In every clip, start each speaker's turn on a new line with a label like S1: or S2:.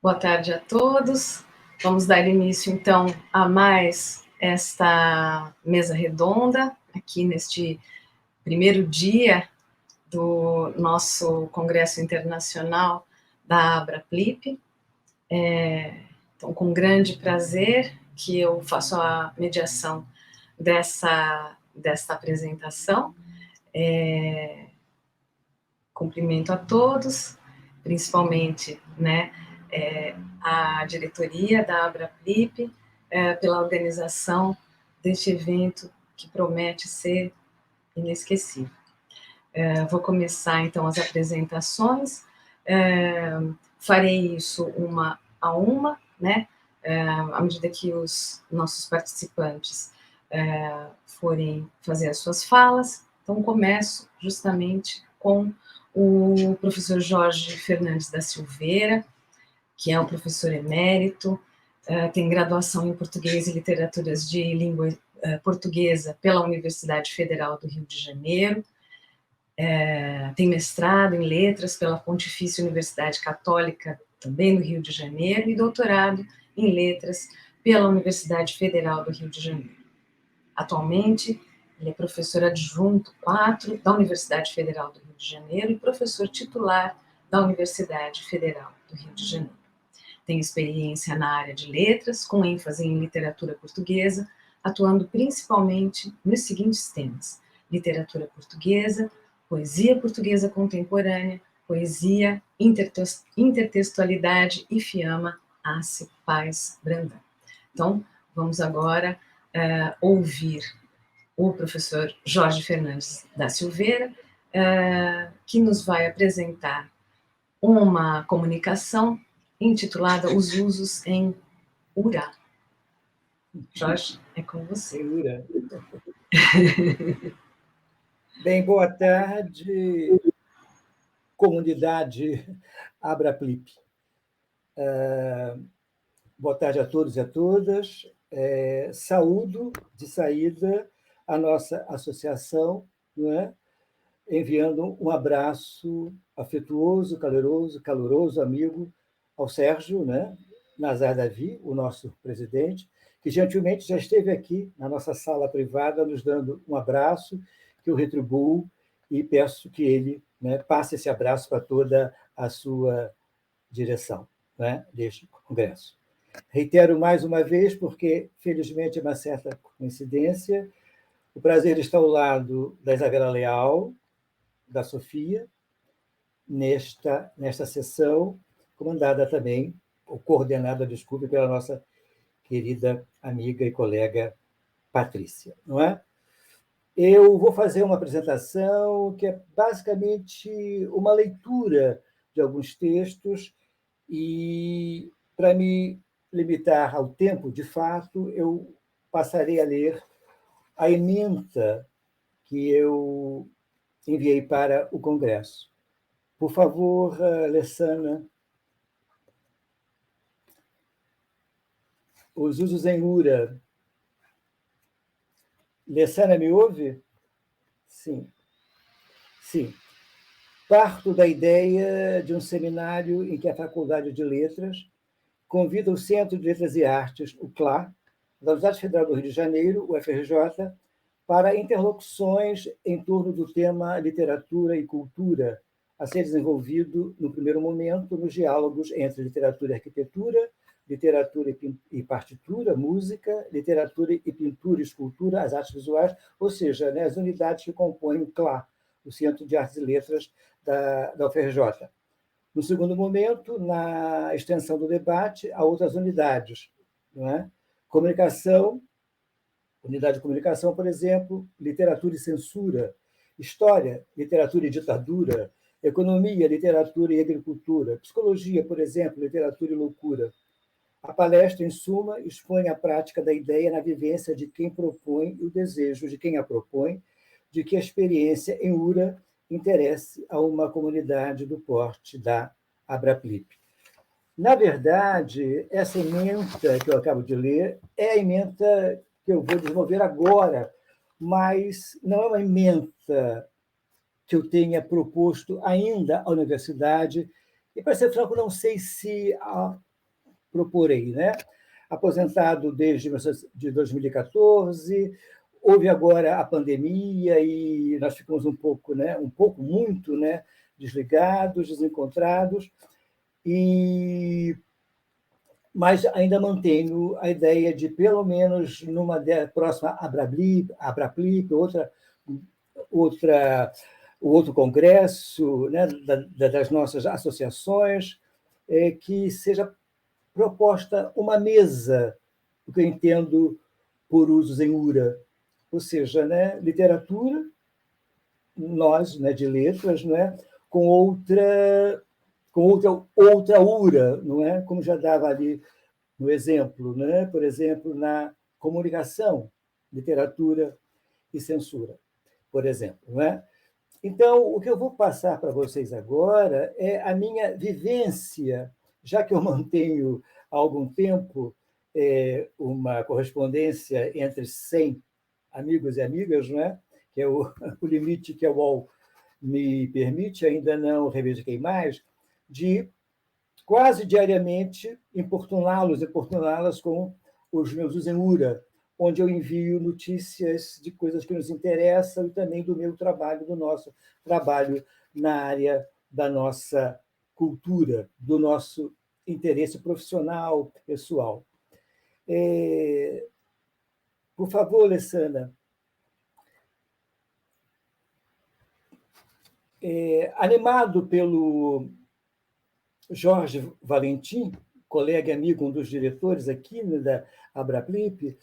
S1: Boa tarde a todos. Vamos dar início, então, a mais esta mesa redonda, aqui neste primeiro dia do nosso Congresso Internacional da Abraplip. Então, com grande prazer que eu faço a mediação desta apresentação. Cumprimento a todos, principalmente, né, a diretoria da Abraplip, pela organização deste evento que promete ser inesquecível. Vou começar, então, as apresentações. Farei isso uma a uma, né, à medida que os nossos participantes forem fazer as suas falas. Então, começo justamente com o professor Jorge Fernandes da Silveira, que é um professor emérito, tem graduação em Português e Literaturas de Língua Portuguesa pela Universidade Federal do Rio de Janeiro, tem mestrado em Letras pela Pontifícia Universidade Católica, também do Rio de Janeiro, e doutorado em Letras pela Universidade Federal do Rio de Janeiro. Atualmente, ele é professor adjunto 4 da Universidade Federal do Rio de Janeiro e professor titular da Universidade Federal do Rio de Janeiro. Tem experiência na área de letras, com ênfase em literatura portuguesa, atuando principalmente nos seguintes temas: literatura portuguesa, poesia portuguesa contemporânea, poesia, intertextualidade e Fiamma Ace Paz Brandão. Então, vamos agora ouvir o professor Jorge Fernandes da Silveira, que nos vai apresentar uma comunicação intitulada Os Usos em Ura. Jorge, é com você.
S2: Ura. Bem, boa tarde, comunidade Abraplip. Boa tarde a todos e a todas. Saúdo de saída a nossa associação, não é? Enviando um abraço afetuoso, caloroso amigo ao Sérgio, né? Nazar Davi, o nosso presidente, que gentilmente já esteve aqui na nossa sala privada nos dando um abraço, que eu retribuo e peço que ele, né, passe esse abraço para toda a sua direção, né, deste congresso. Reitero mais uma vez, porque, felizmente, é uma certa coincidência, o prazer de estar ao lado da Isabela Leal, da Sofia, nesta sessão, comandada também, ou coordenada, desculpe, pela nossa querida amiga e colega Patrícia, não é? Eu vou fazer uma apresentação que é basicamente uma leitura de alguns textos e, para me limitar ao tempo, de fato, eu passarei a ler a ementa que eu enviei para o Congresso. Por favor, Alessandra. Os usos em Ura. Alessandra, me ouve? Sim. Sim. Parto da ideia de um seminário em que a Faculdade de Letras convida o Centro de Letras e Artes, o CLA, da Universidade Federal do Rio de Janeiro, o FRJ, para interlocuções em torno do tema literatura e cultura, a ser desenvolvido, no primeiro momento, nos diálogos entre literatura e arquitetura, literatura e partitura, música, literatura e pintura e escultura, as artes visuais, ou seja, né, as unidades que compõem o CLA, o Centro de Artes e Letras da UFRJ. No segundo momento, na extensão do debate, há outras unidades, não é? Comunicação, unidade de comunicação, por exemplo, literatura e censura, história, literatura e ditadura, economia, literatura e agricultura, psicologia, por exemplo, literatura e loucura. A palestra, em suma, expõe a prática da ideia na vivência de quem propõe e o desejo de quem a propõe, de que a experiência em Ura interesse a uma comunidade do porte da Abraplip. Na verdade, essa ementa que eu acabo de ler é a ementa que eu vou desenvolver agora, mas não é uma ementa que eu tenha proposto ainda à universidade, e, para ser franco, não sei se proporei, né? Aposentado desde 2014, houve agora a pandemia e nós ficamos um pouco, né, muito, né, desligados, desencontrados, mas ainda mantenho a ideia de, pelo menos numa próxima Abraplip, outro congresso, né, das nossas associações, que seja proposta uma mesa, o que eu entendo por usos em URA, ou seja, né, literatura, nós, né, de letras, né, com outra URA, não é? Como já dava ali no exemplo, né? Por exemplo, na comunicação, literatura e censura, por exemplo, não é? Então, o que eu vou passar para vocês agora é a minha vivência, já que eu mantenho há algum tempo uma correspondência entre 100 amigos e amigas, não é? Que é o limite que a UOL me permite, ainda não reivindiquei mais, de quase diariamente importuná-las com os meus Usenura, onde eu envio notícias de coisas que nos interessam e também do meu trabalho, do nosso trabalho na área da nossa cultura, do nosso interesse profissional, pessoal. Por favor, Alessandra, animado pelo Jorge Valentim, colega e amigo, um dos diretores aqui, né, da Abraplip,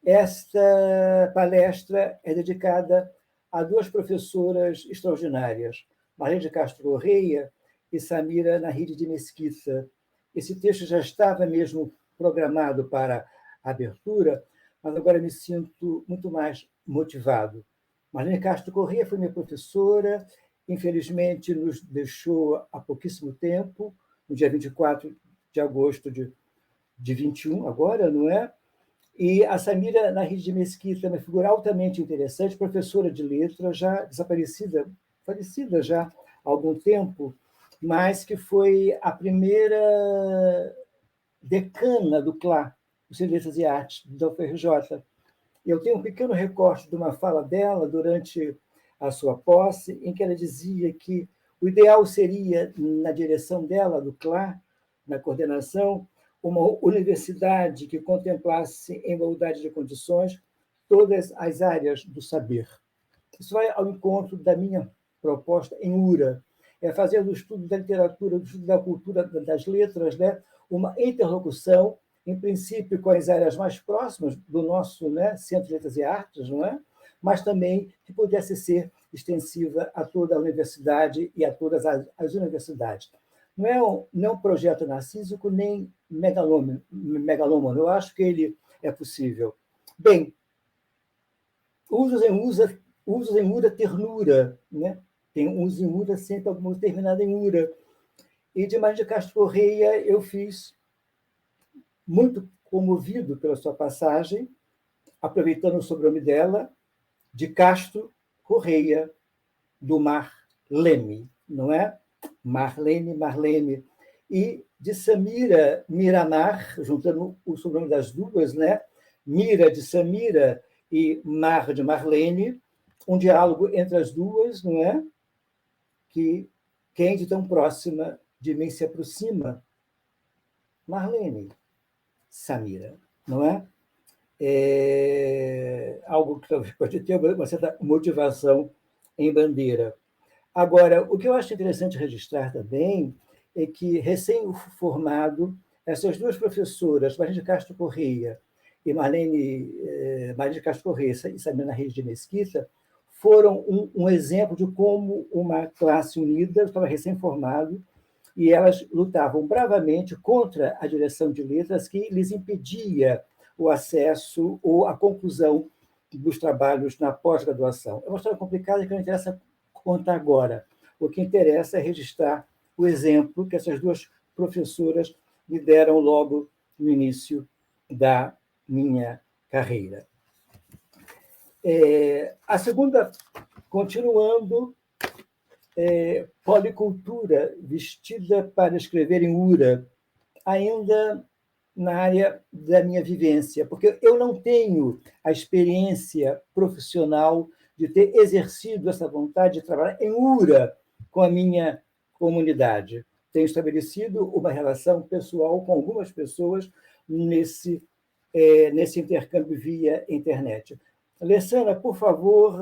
S2: esta palestra é dedicada a duas professoras extraordinárias, Maria de Castro Correia e Samira Nahid de Mesquita. Esse texto já estava mesmo programado para a abertura, mas agora me sinto muito mais motivado. Maria de Castro Correia foi minha professora, infelizmente nos deixou há pouquíssimo tempo, no dia 24 de agosto de 21, agora, não é? E a Samira Nahid de Mesquita, uma figura altamente interessante, professora de letras, já desaparecida, falecida já há algum tempo, mas que foi a primeira decana do CLA, o Centro de Letras e Artes, da UFRJ. Eu tenho um pequeno recorte de uma fala dela durante a sua posse, em que ela dizia que o ideal seria, na direção dela, do CLA, na coordenação, uma universidade que contemplasse, em igualdade de condições, todas as áreas do saber. Isso vai ao encontro da minha proposta em URA, é fazer do estudo da literatura, do estudo da cultura, das letras, né, uma interlocução, em princípio, com as áreas mais próximas do nosso, né, Centro de Letras e Artes, não é? Mas também que pudesse ser extensiva a toda a universidade e a todas as universidades. Não é um projeto narcísico nem megalômano. Eu acho que ele é possível. Bem, usos em URA ternura, né? Tem usos em URA sempre alguma coisa terminada em URA. E de Maria de Castro Correia eu fiz, muito comovido pela sua passagem, aproveitando o sobrenome dela, de Castro Correia, do Marlene, não é? Marlene, e de Samira Miramar, juntando o sobrenome das duas, né? Mira de Samira e Mar de Marlene, um diálogo entre as duas, não é? Que quem de tão próxima de mim se aproxima? Marlene, Samira, não é? Algo que pode ter uma certa motivação em bandeira. Agora, o que eu acho interessante registrar também é que, recém-formado, essas duas professoras, Maria de Castro Correia e Maria de Castro Correia e Samira Nahid de Mesquita, foram um exemplo de como uma classe unida, eu estava recém-formado, e elas lutavam bravamente contra a direção de letras que lhes impedia o acesso ou a conclusão dos trabalhos na pós-graduação. É uma história complicada que não interessa contar agora. O que interessa é registrar o exemplo que essas duas professoras me deram logo no início da minha carreira. A segunda, continuando, policultura, vestida para escrever em URA, ainda na área da minha vivência, porque eu não tenho a experiência profissional de ter exercido essa vontade de trabalhar em URA com a minha comunidade. Tenho estabelecido uma relação pessoal com algumas pessoas nesse intercâmbio via internet. Alessandra, por favor,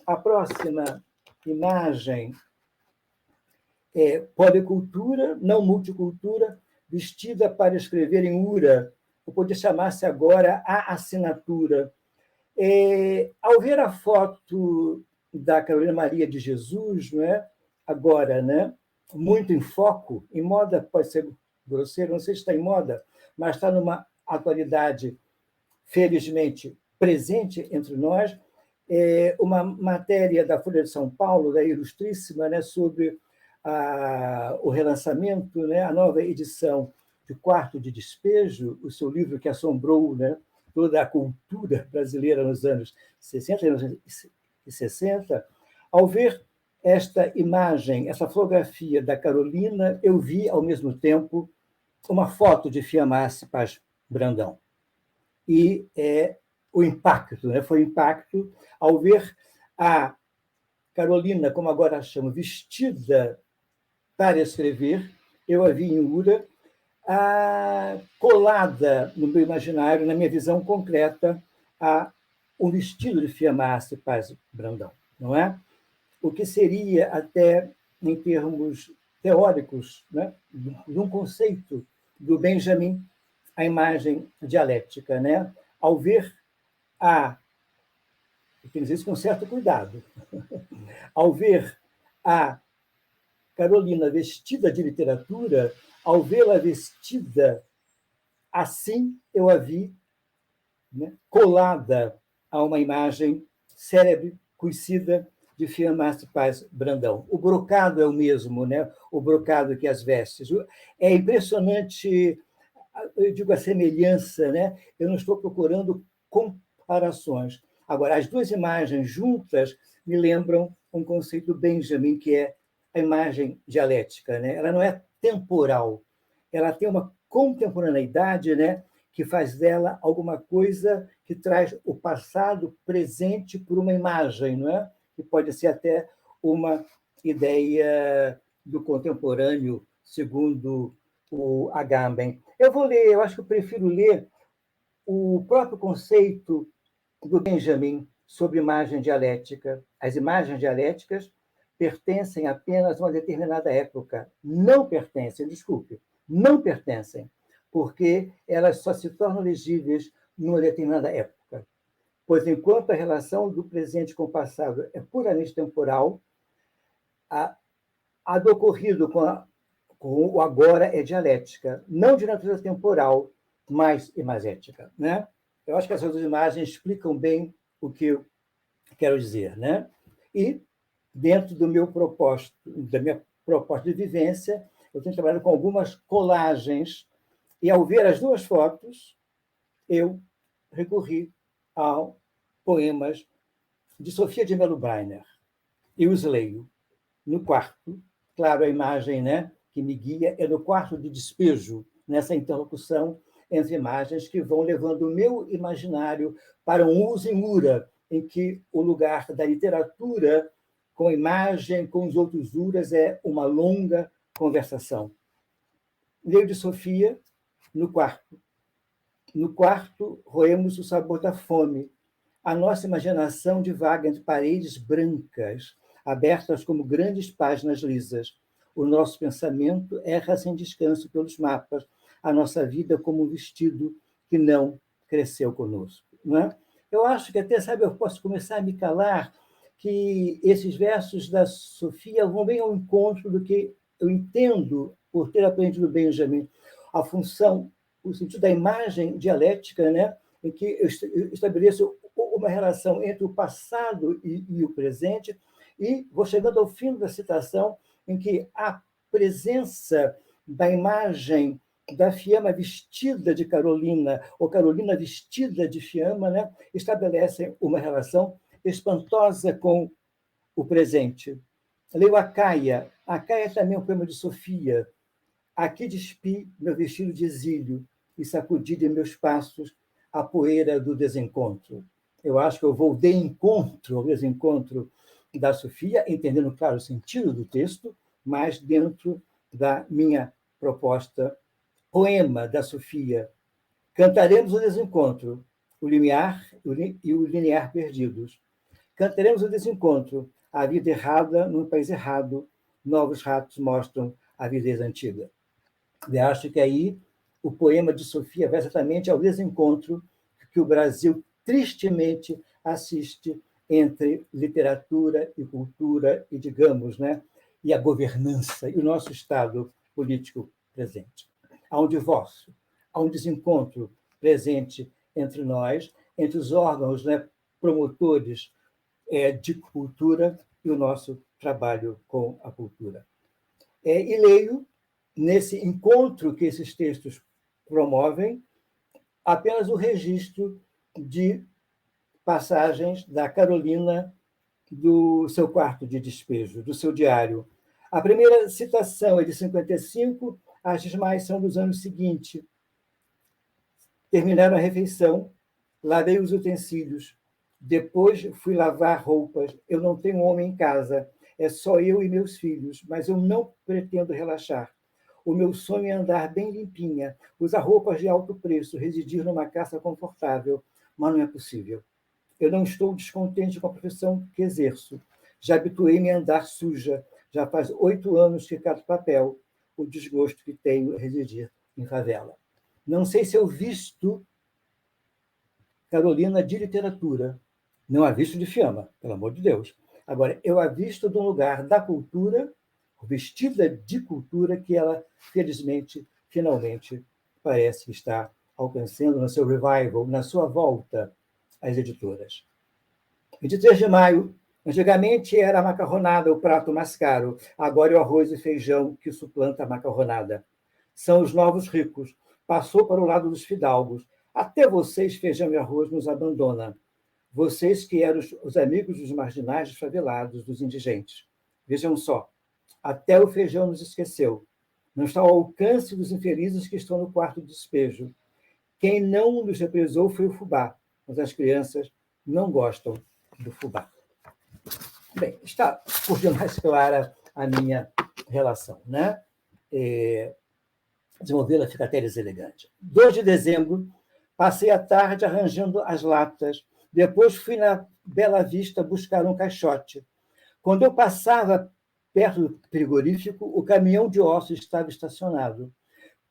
S2: a próxima imagem é policultura, não multicultura, vestida para escrever em URA, ou podia chamar-se agora a assinatura. Ao ver a foto da Carolina Maria de Jesus, não é? Agora, né? Muito em foco, em moda pode ser grosseiro, não sei se está em moda, mas está numa atualidade, felizmente, presente entre nós, uma matéria da Folha de São Paulo, da Ilustríssima, né, sobre o relançamento, né, a nova edição de Quarto de Despejo, o seu livro que assombrou, né, toda a cultura brasileira nos anos 60 e 60. Ao ver esta imagem, essa fotografia da Carolina, eu vi, ao mesmo tempo, uma foto de Fiamarce Paz Brandão. E o impacto, né? Foi o impacto ao ver a Carolina, como agora a chamo, vestida para escrever, eu a vi em URA, colada no meu imaginário, na minha visão concreta, a um vestido de Fiamarce Paz Brandão, não é? O que seria até, em termos teóricos, né, de um conceito do Benjamin, a imagem dialética, né? Ao ver tem que dizer isso com certo cuidado, ao ver a Carolina vestida de literatura, ao vê-la vestida assim, eu a vi, né, colada a uma imagem célebre, conhecida, de Fiamarce Paz Brandão. O brocado é o mesmo, né? O brocado que as vestes. É impressionante, eu digo a semelhança, né? Eu não estou procurando comparações. Agora, as duas imagens juntas me lembram um conceito do Benjamin, que é a imagem dialética, né? Ela não é temporal, ela tem uma contemporaneidade, né, que faz dela alguma coisa que traz o passado presente por uma imagem, não é? Que pode ser até uma ideia do contemporâneo, segundo o Agamben. Eu vou ler, eu acho que eu prefiro ler o próprio conceito do Benjamin sobre imagem dialética. As imagens dialéticas pertencem apenas a uma determinada época. Não pertencem, desculpe, não pertencem, porque elas só se tornam legíveis numa determinada época. Pois, enquanto a relação do presente com o passado é puramente temporal, a do ocorrido com o agora é dialética, não de natureza temporal, mas imagética, né? Eu acho que essas duas imagens explicam bem o que eu quero dizer, né? E, dentro da minha proposta de vivência, eu tenho trabalhado com algumas colagens, e, ao ver as duas fotos, eu recorri a poemas de Sofia de Mello Breiner, e os leio no quarto. Claro, a imagem, né, que me guia é no quarto de despejo, nessa interlocução entre imagens que vão levando o meu imaginário para um uso em URA, em que o lugar da literatura com a imagem, com os outros URAs, é uma longa conversação. Leio de Sofia no quarto. No quarto, roemos o sabor da fome. A nossa imaginação divaga entre paredes brancas, abertas como grandes páginas lisas. O nosso pensamento erra sem descanso pelos mapas, a nossa vida como um vestido que não cresceu conosco. Não é? Eu acho que até, sabe, eu posso começar a me calar que esses versos da Sofia vão bem ao encontro do que eu entendo, por ter aprendido Benjamin, a função, o sentido da imagem dialética, né, em que eu estabeleço uma relação entre o passado e o presente, e vou chegando ao fim da citação, em que a presença da imagem da Fiamma vestida de Carolina, ou Carolina vestida de Fiamma, né, estabelecem uma relação espantosa com o presente. Leio a Caia. A Caia também é um poema de Sofia. Aqui despi meu vestido de exílio, e sacudir de meus passos a poeira do desencontro. Eu acho que eu vou de encontro ao desencontro da Sofia, entendendo, claro, o sentido do texto, mas dentro da minha proposta. Poema da Sofia. Cantaremos o desencontro, o limiar e o linear perdidos. Cantaremos o desencontro, a vida errada num país errado. Novos ratos mostram a avidez antiga. Eu acho que aí o poema de Sofia vai exatamente ao desencontro que o Brasil tristemente assiste entre literatura e cultura e, digamos, né, e a governança e o nosso Estado político presente. Há um divórcio, há um desencontro presente entre nós, entre os órgãos, né, promotores de cultura e o nosso trabalho com a cultura. E leio, nesse encontro que esses textos promovem, apenas o registro de passagens da Carolina do seu quarto de despejo, do seu diário. A primeira citação é de 55, as demais são dos anos seguintes. Terminaram a refeição, lavei os utensílios, depois fui lavar roupas. Eu não tenho homem em casa, é só eu e meus filhos, mas eu não pretendo relaxar. O meu sonho é andar bem limpinha, usar roupas de alto preço, residir numa casa confortável, mas não é possível. Eu não estou descontente com a profissão que exerço. Já habituei-me a andar suja. Já faz 8 anos que cato papel. O desgosto que tenho é residir em favela. Não sei se eu visto Carolina de literatura. Não a visto de fiamma, pelo amor de Deus. Agora, eu a visto de um lugar da cultura, vestida de cultura, que ela, felizmente, finalmente, parece estar alcançando no seu revival, na sua volta às editoras. 23 de maio. Antigamente era a macarronada o prato mais caro, agora é o arroz e feijão que suplanta a macarronada. São os novos ricos. Passou para o lado dos fidalgos. Até vocês, feijão e arroz, nos abandona. Vocês que eram os amigos dos marginais, dos favelados, dos indigentes. Vejam só, até o feijão nos esqueceu. Não está ao alcance dos infelizes que estão no quarto de despejo. Quem não nos represou foi o fubá, mas as crianças não gostam do fubá. Bem, está por demais clara a minha relação, né? Desenvolvê-la fica até deselegante. 2 de dezembro, passei a tarde arranjando as latas. Depois fui na Bela Vista buscar um caixote. Quando eu passava perto do frigorífico, o caminhão de ossos estava estacionado.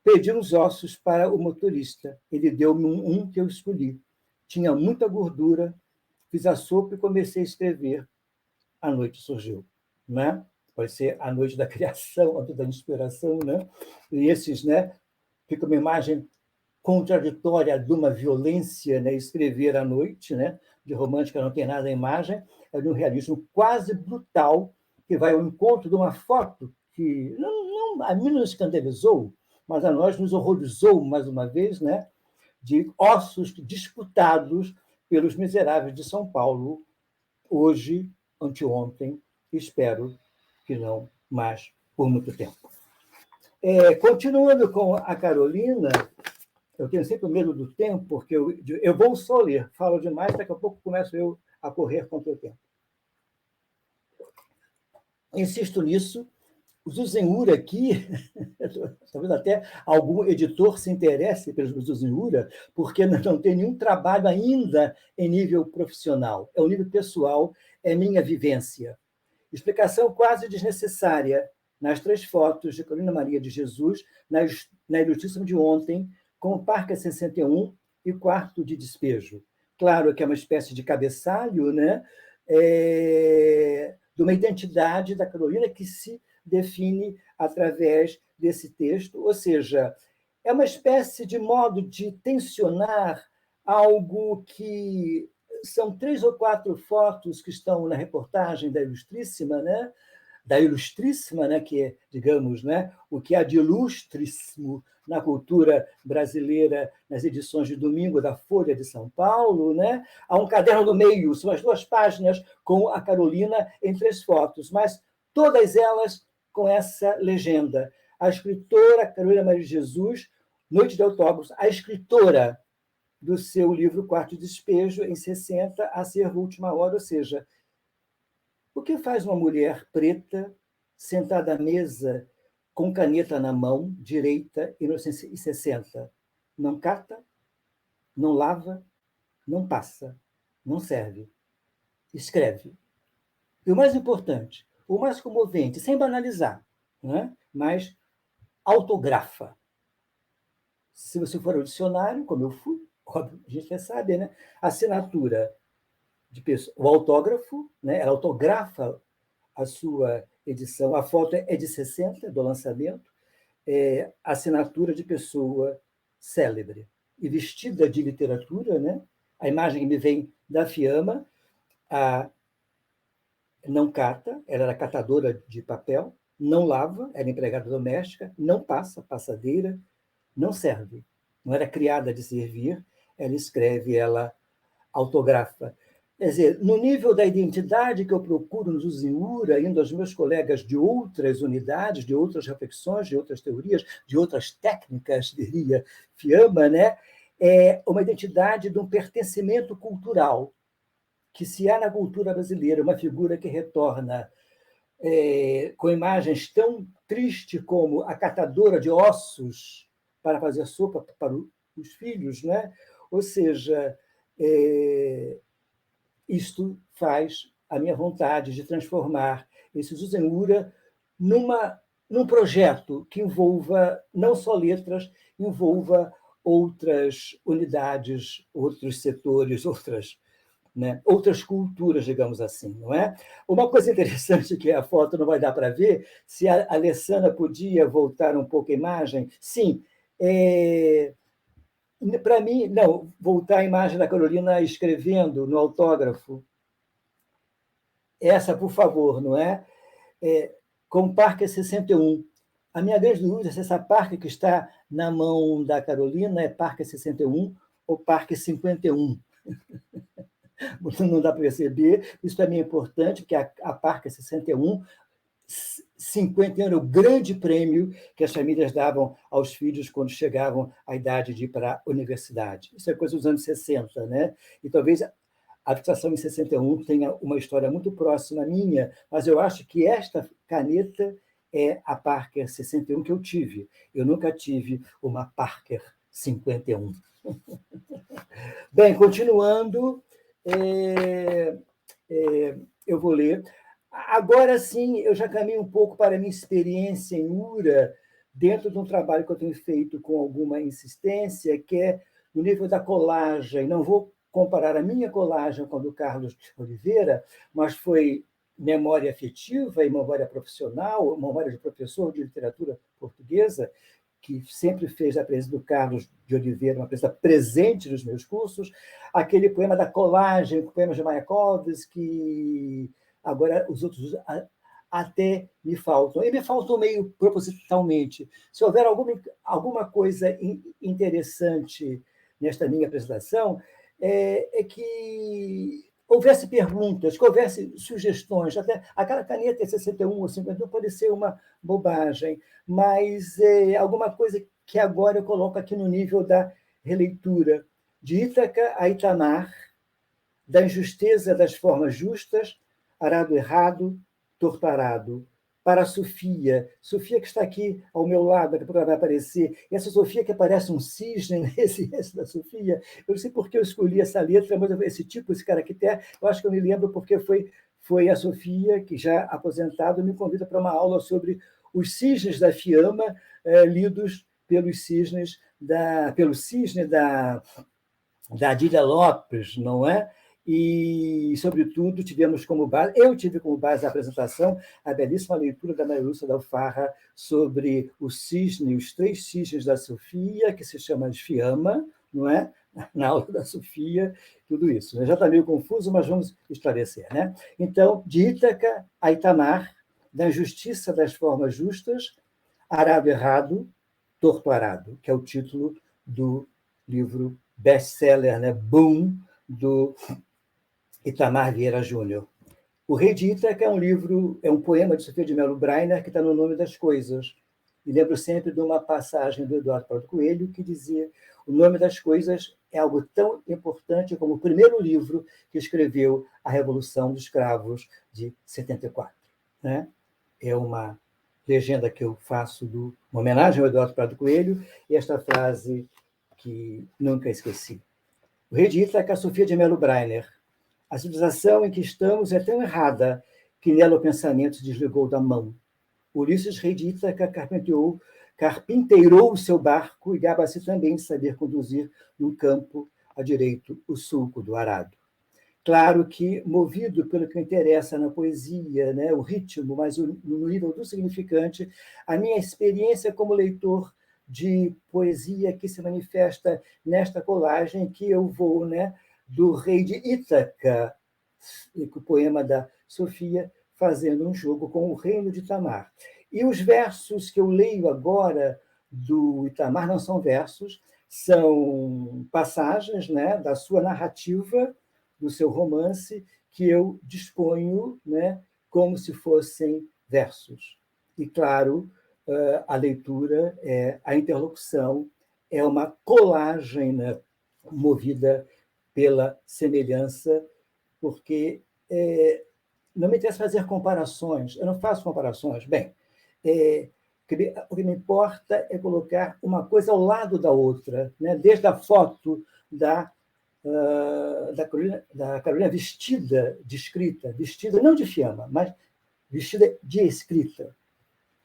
S2: Pedi os ossos para o motorista. Ele deu-me um que eu escolhi. Tinha muita gordura. Fiz a sopa e comecei a escrever. A noite surgiu, né? Pode ser a noite da criação, a noite da inspiração, né? E esses, né? Fica uma imagem contraditória de uma violência, né? Escrever à noite, né? De romântica não tem nada a imagem, é de um realismo quase brutal que vai ao encontro de uma foto que a mim não escandalizou, mas a nós nos horrorizou mais uma vez, né? De ossos disputados pelos miseráveis de São Paulo, hoje, anteontem, espero que não mais por muito tempo. Continuando com a Carolina, eu tenho sempre medo do tempo, porque eu vou só ler, falo demais, daqui a pouco começo eu a correr contra o tempo. Insisto nisso, o Zuzenhura aqui, talvez até algum editor se interesse pelo Zuzenhura, porque não tem nenhum trabalho ainda em nível profissional, é o nível pessoal, é minha vivência. Explicação quase desnecessária nas 3 fotos de Carolina Maria de Jesus, na Ilustríssima de ontem, com o Parque 61 e quarto de despejo. Claro que é uma espécie de cabeçalho, né? De uma identidade da Carolina que se define através desse texto, ou seja, é uma espécie de modo de tensionar algo que são 3 ou 4 fotos que estão na reportagem da Ilustríssima, né? Da Ilustríssima, né? Que é, digamos, né? O que há de ilustríssimo na cultura brasileira nas edições de domingo da Folha de São Paulo, né? Há um caderno no meio, são as 2 páginas com a Carolina em 3 fotos, mas todas elas com essa legenda. A escritora Carolina Maria de Jesus, Noite de Autógrafos, a escritora do seu livro Quarto Despejo, em 60, Acervo Última Hora, ou seja, o que faz uma mulher preta sentada à mesa com caneta na mão direita em 1960? Não cata, não lava, não passa, não serve. Escreve. E o mais importante, o mais comovente, sem banalizar, né? Mas autografa. Se você for ao dicionário, como eu fui, óbvio, a gente já sabe, né? Assinatura de pessoa, o autógrafo, né? Ela autografa a sua edição. A foto é de 60, do lançamento, assinatura de pessoa célebre e vestida de literatura, né? A imagem que me vem da Fiamma, a não cata, ela era catadora de papel, não lava, era empregada doméstica, não passa, passadeira, não serve. Não era criada de servir, ela escreve, ela autografa. Quer dizer, no nível da identidade que eu procuro no Zuziura, indo aos meus colegas de outras unidades, de outras reflexões, de outras teorias, de outras técnicas, diria Fiamma, né? É uma identidade de um pertencimento cultural, que se há na cultura brasileira uma figura que retorna com imagens tão tristes como a catadora de ossos para fazer sopa para os filhos, né? Ou seja, isto faz a minha vontade de transformar esse Zuzenura num projeto que envolva não só letras, envolva outras unidades, outros setores, né? Outras culturas, digamos assim, não é? Uma coisa interessante que a foto não vai dar para ver, se a Alessandra podia voltar um pouco a imagem, sim, para mim, não, voltar a imagem da Carolina escrevendo no autógrafo, essa, por favor, não é? Com Parker 61. A minha grande dúvida é se essa Parker que está na mão da Carolina é Parker 61 ou Parker 51. Não dá para perceber. Isso também é importante, porque a Parker 61, 50 anos, o grande prêmio que as famílias davam aos filhos quando chegavam à idade de ir para a universidade. Isso é coisa dos anos 60, né? E talvez a fixação em 61 tenha uma história muito próxima à minha, mas eu acho que esta caneta é a Parker 61 que eu tive. Eu nunca tive uma Parker 51. Bem, continuando, eu vou ler. Agora sim, eu já caminho um pouco para a minha experiência em URA, dentro de um trabalho que eu tenho feito com alguma insistência, que é no nível da colagem. Não vou comparar a minha colagem com a do Carlos Oliveira, mas foi memória afetiva e memória profissional, memória de professor de literatura portuguesa, que sempre fez a presença do Carlos de Oliveira uma presença presente nos meus cursos, aquele poema da colagem, o poema de Mayakovsky, agora os outros até me faltam. E me faltam meio propositalmente. Se houver alguma coisa interessante nesta minha apresentação, é que houvesse perguntas, que houvesse sugestões. Até aquela caneta 61 ou 51 pode ser uma bobagem, mas alguma coisa que agora eu coloco aqui no nível da releitura. De Ítaca a Itamar, da injustiça das formas justas, arado errado, torto arado. Para a Sofia, Sofia que está aqui ao meu lado, daqui a pouco ela vai aparecer, e essa Sofia que parece um cisne, né? esse da Sofia, eu não sei por que eu escolhi essa letra, mas esse tipo, esse caractere, eu acho que eu me lembro porque foi a Sofia, que já aposentada, me convida para uma aula sobre os cisnes da Fiamma, lidos pelo cisne da Adília Lopes, não é? E, sobretudo, eu tive como base a apresentação, a belíssima leitura da Maria Lúcia da Alfarra sobre os 3 cisnes da Sofia, que se chama de Fiamma, não é? Na aula da Sofia, tudo isso. Já está meio confuso, mas vamos esclarecer, né? Então, de Ítaca a Itamar, da injustiça das formas justas, arado errado, torto arado, que é o título do livro best-seller, né? Boom, do Itamar Vieira Júnior. O Rei de Ítaca é um poema de Sofia de Mello Breiner que está no Nome das Coisas. E lembro sempre de uma passagem do Eduardo Paulo Coelho que dizia: o nome das coisas é algo tão importante como o primeiro livro que escreveu a Revolução dos Cravos de 74. Né? É uma legenda que eu faço uma homenagem ao Eduardo Prado Coelho, e esta frase que nunca esqueci. O rei de Ítaca, Sofia de Mello Breiner. A civilização em que estamos é tão errada que nela o pensamento se desligou da mão. Ulisses, rei de Ítaca, carpinteirou o seu barco e gaba-se também de saber conduzir num campo à direito o sulco do arado. Claro que, movido pelo que interessa na poesia, né, o ritmo, mas no nível do significante, a minha experiência como leitor de poesia que se manifesta nesta colagem que eu vou, né, do rei de Ítaca, o poema da Sofia, fazendo um jogo com o reino de Itamar. E os versos que eu leio agora do Itamar não são versos, são passagens, né, da sua narrativa, do seu romance, que eu disponho, né, como se fossem versos. E, claro, a leitura, a interlocução, é uma colagem, né, movida pela semelhança, porque não me interessa fazer comparações, eu não faço comparações. Bem, o que me importa é colocar uma coisa ao lado da outra, né? Desde a foto da Carolina vestida de escrita, vestida não de fiamma, mas vestida de escrita,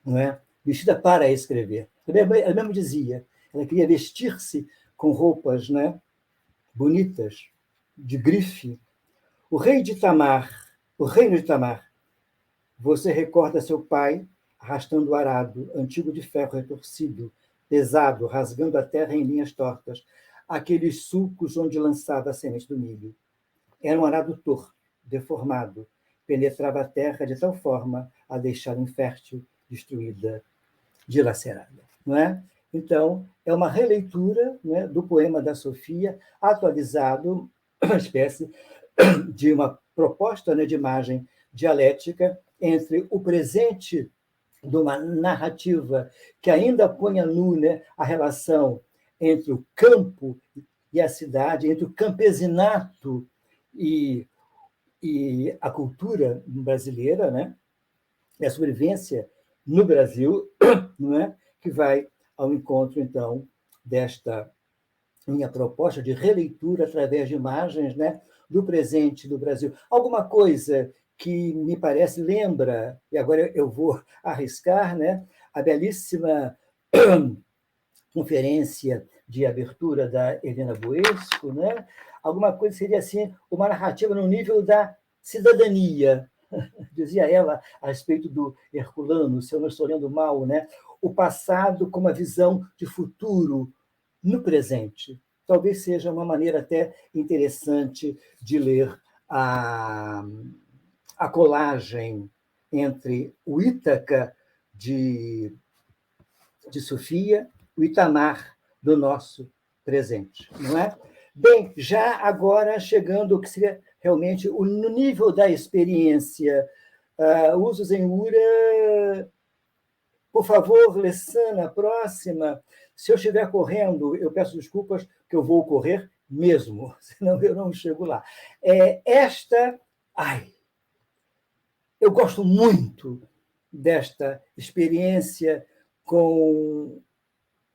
S2: não é? Vestida para escrever. Ela mesmo dizia, ela queria vestir-se com roupas, né, bonitas, de grife. O reino de Itamar, você recorda seu pai arrastando o arado, antigo de ferro retorcido, pesado, rasgando a terra em linhas tortas, aqueles sulcos onde lançava a semente do milho. Era um arado torto, deformado, penetrava a terra de tal forma a deixá-la infértil, destruída, dilacerada. Não é? Então, é uma releitura, né, do poema da Sofia, atualizado, uma espécie de uma proposta, né, de imagem dialética entre o presente de uma narrativa que ainda põe a nu, né, a relação entre o campo e a cidade, entre o campesinato e a cultura brasileira, né, e a sobrevivência no Brasil, não é, que vai ao encontro, então, desta minha proposta de releitura através de imagens, né, do presente do Brasil. Alguma coisa que me parece lembra, e agora eu vou arriscar, né, a belíssima conferência de abertura da Helena Buesco, né? Alguma coisa seria assim, uma narrativa no nível da cidadania, dizia ela a respeito do Herculano, se eu não estou lendo mal, né? O passado com uma visão de futuro no presente. Talvez seja uma maneira até interessante de ler a colagem entre o Ítaca de Sofia, o Itamar do nosso presente, não é? Bem, já agora chegando ao que seria realmente o nível da experiência, usos em Ura. Por favor, Lessana, próxima. Se eu estiver correndo, eu peço desculpas, que eu vou correr mesmo, senão eu não chego lá. Eu gosto muito desta experiência com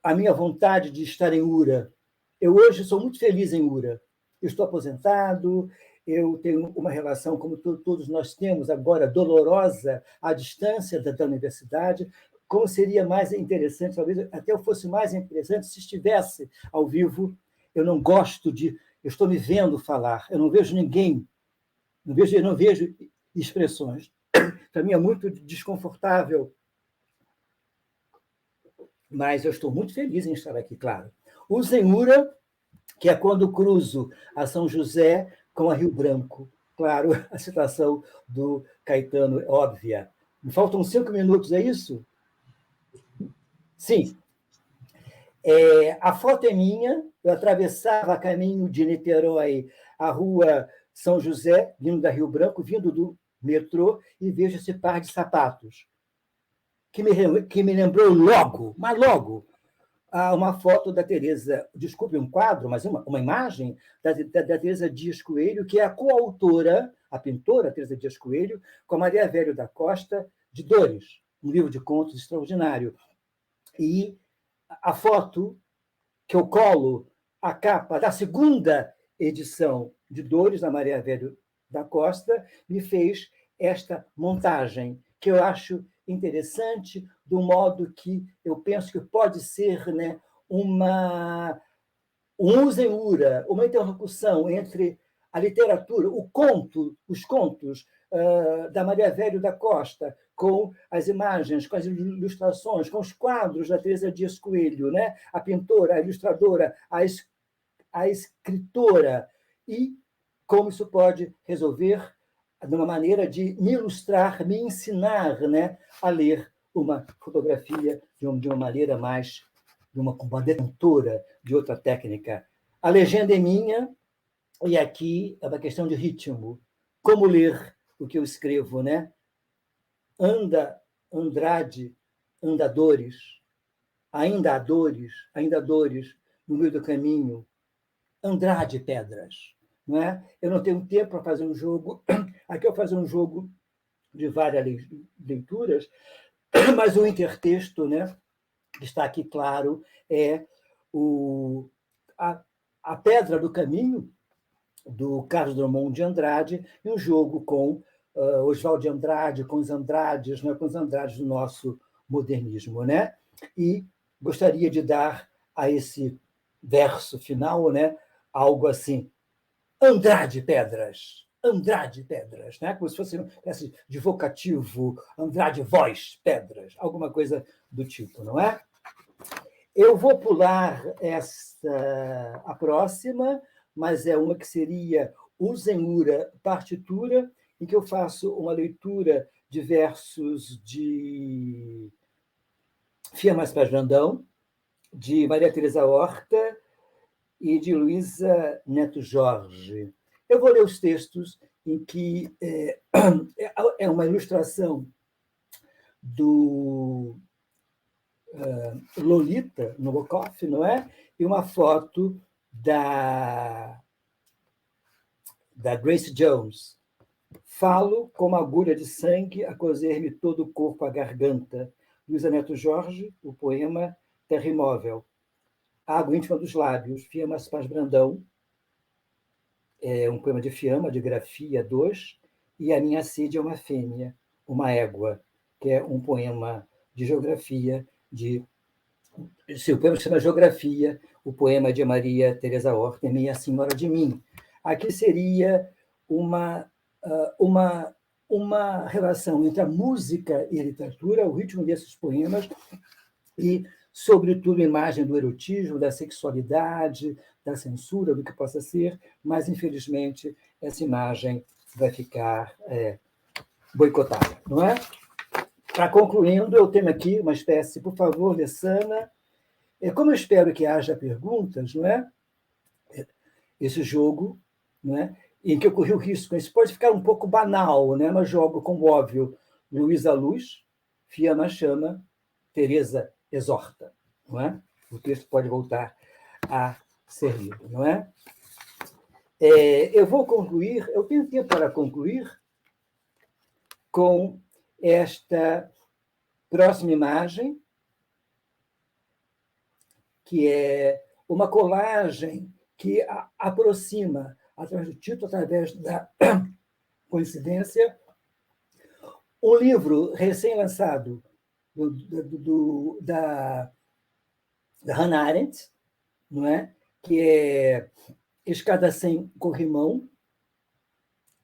S2: a minha vontade de estar em Ura. Eu hoje sou muito feliz em Ura. Eu estou aposentado, eu tenho uma relação, como todos nós temos agora, dolorosa, à distância da universidade. Como seria mais interessante, talvez até eu fosse mais interessante se estivesse ao vivo. Eu não gosto de... Eu estou me vendo falar, eu não vejo ninguém, eu não vejo expressões. Para mim é muito desconfortável, mas eu estou muito feliz em estar aqui, claro. O Zenura, que é quando cruzo a São José com a Rio Branco. Claro, a citação do Caetano é óbvia. Me faltam 5 minutos, é isso? Sim. A foto é minha, eu atravessava a caminho de Niterói a rua São José, vindo da Rio Branco, vindo do metrô, e vejo esse par de sapatos. que me lembrou logo, mas logo, uma foto da Teresa, desculpe, um quadro, mas uma imagem da Teresa Dias Coelho, que é a coautora, a pintora Teresa Dias Coelho, com a Maria Velho da Costa, de Dores, um livro de contos extraordinário. E a foto que eu colo, a capa da segunda edição de Dores, da Maria Velho da Costa, me fez esta montagem, que eu acho interessante, do modo que eu penso que pode ser, né, uma usenura, uma interlocução entre a literatura, o conto, os contos da Maria Velho da Costa, com as imagens, com as ilustrações, com os quadros da Teresa Dias Coelho, né? A pintora, a ilustradora, a escritora, e como isso pode resolver de uma maneira de me ilustrar, me ensinar, né, a ler uma fotografia de uma maneira mais, de uma detentora de outra técnica. A legenda é minha, e aqui é uma questão de ritmo. Como ler o que eu escrevo, né? Andrade, andadores, ainda há dores no meio do caminho. Andrade Pedras, não é? Eu não tenho tempo para fazer um jogo. Aqui eu vou fazer um jogo de várias leituras, mas o intertexto, né, que está aqui claro, é a Pedra do Caminho, do Carlos Drummond de Andrade, e um jogo com Oswald de Andrade, com os Andrades, né, com os Andrades do nosso modernismo, né? E gostaria de dar a esse verso final, né, algo assim: Andrade Pedras, né? Como se fosse uma espécie de vocativo, Andrade voz, pedras, alguma coisa do tipo, não é? Eu vou pular a próxima, mas é uma que seria Usenura Partitura, em que eu faço uma leitura de versos de Fiammas Paz Brandão, de Maria Teresa Horta e de Luísa Neto Jorge. Eu vou ler os textos em que é uma ilustração do Lolita Nabokov, não é? E uma foto da Grace Jones. Falo como agulha de sangue a cozer-me todo o corpo à garganta. Luísa Neto Jorge, o poema Terra Imóvel. Água íntima dos lábios, Fiammas Paz Brandão, um poema de Fiamma, de Grafia 2, e A Minha Sede é uma Fêmea, uma Égua, que é um poema de geografia de... O poema se chama Geografia, o poema de Maria Teresa Horta, Minha Senhora de Mim. Aqui seria uma relação entre a música e a literatura, o ritmo desses poemas, e, sobretudo, a imagem do erotismo, da sexualidade, da censura, do que possa ser, mas, infelizmente, essa imagem vai ficar boicotada, não é? Para concluindo, eu tenho aqui uma espécie, por favor, Lessana, como eu espero que haja perguntas, não é? Esse jogo, não é? Em que eu corri o risco, isso pode ficar um pouco banal, né? Mas jogo como óbvio, Luísa Luz, Fiamma Chama, Teresa exorta, não é? O texto pode voltar a ser lido, não é? Eu vou concluir, eu tenho tempo para concluir com esta próxima imagem, que é uma colagem que aproxima, através do título, através da coincidência, um livro recém-lançado da Hannah Arendt, não é? Que é Escada Sem Corrimão.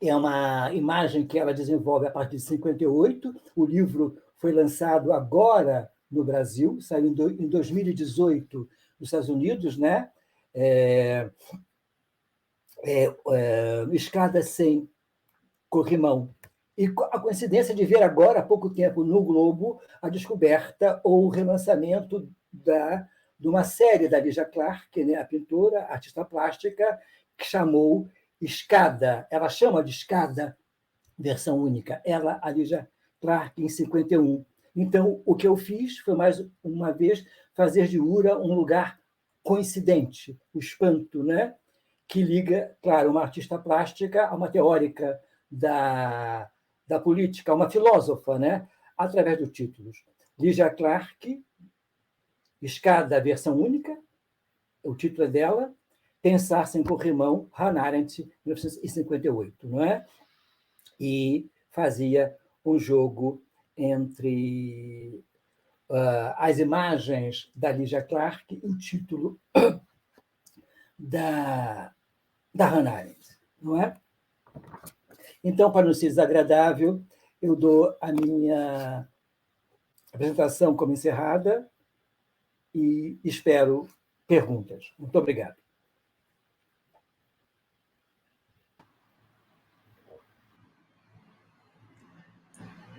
S2: É uma imagem que ela desenvolve a partir de 58. O livro foi lançado agora no Brasil, saiu em 2018 nos Estados Unidos, né? Escada Sem Corrimão. E a coincidência de ver agora, há pouco tempo, no Globo, a descoberta ou o relançamento de uma série da Lygia Clark, né, a pintora, artista plástica, que chamou Escada. Ela chama de Escada, versão única. Ela, a Lygia Clark, em 51. Então, o que eu fiz foi, mais uma vez, fazer de Ura um lugar coincidente, o espanto, né? Que liga, claro, uma artista plástica a uma teórica da política, a uma filósofa, né? Através dos títulos. Lygia Clark, Escada, versão única, o título é dela, Pensar sem corrimão, Hannah Arendt, 1958, não é? E fazia um jogo entre as imagens da Lygia Clark e o título da Hannah Arendt, não é? Então, para não ser desagradável, eu dou a minha apresentação como encerrada e espero perguntas. Muito obrigado.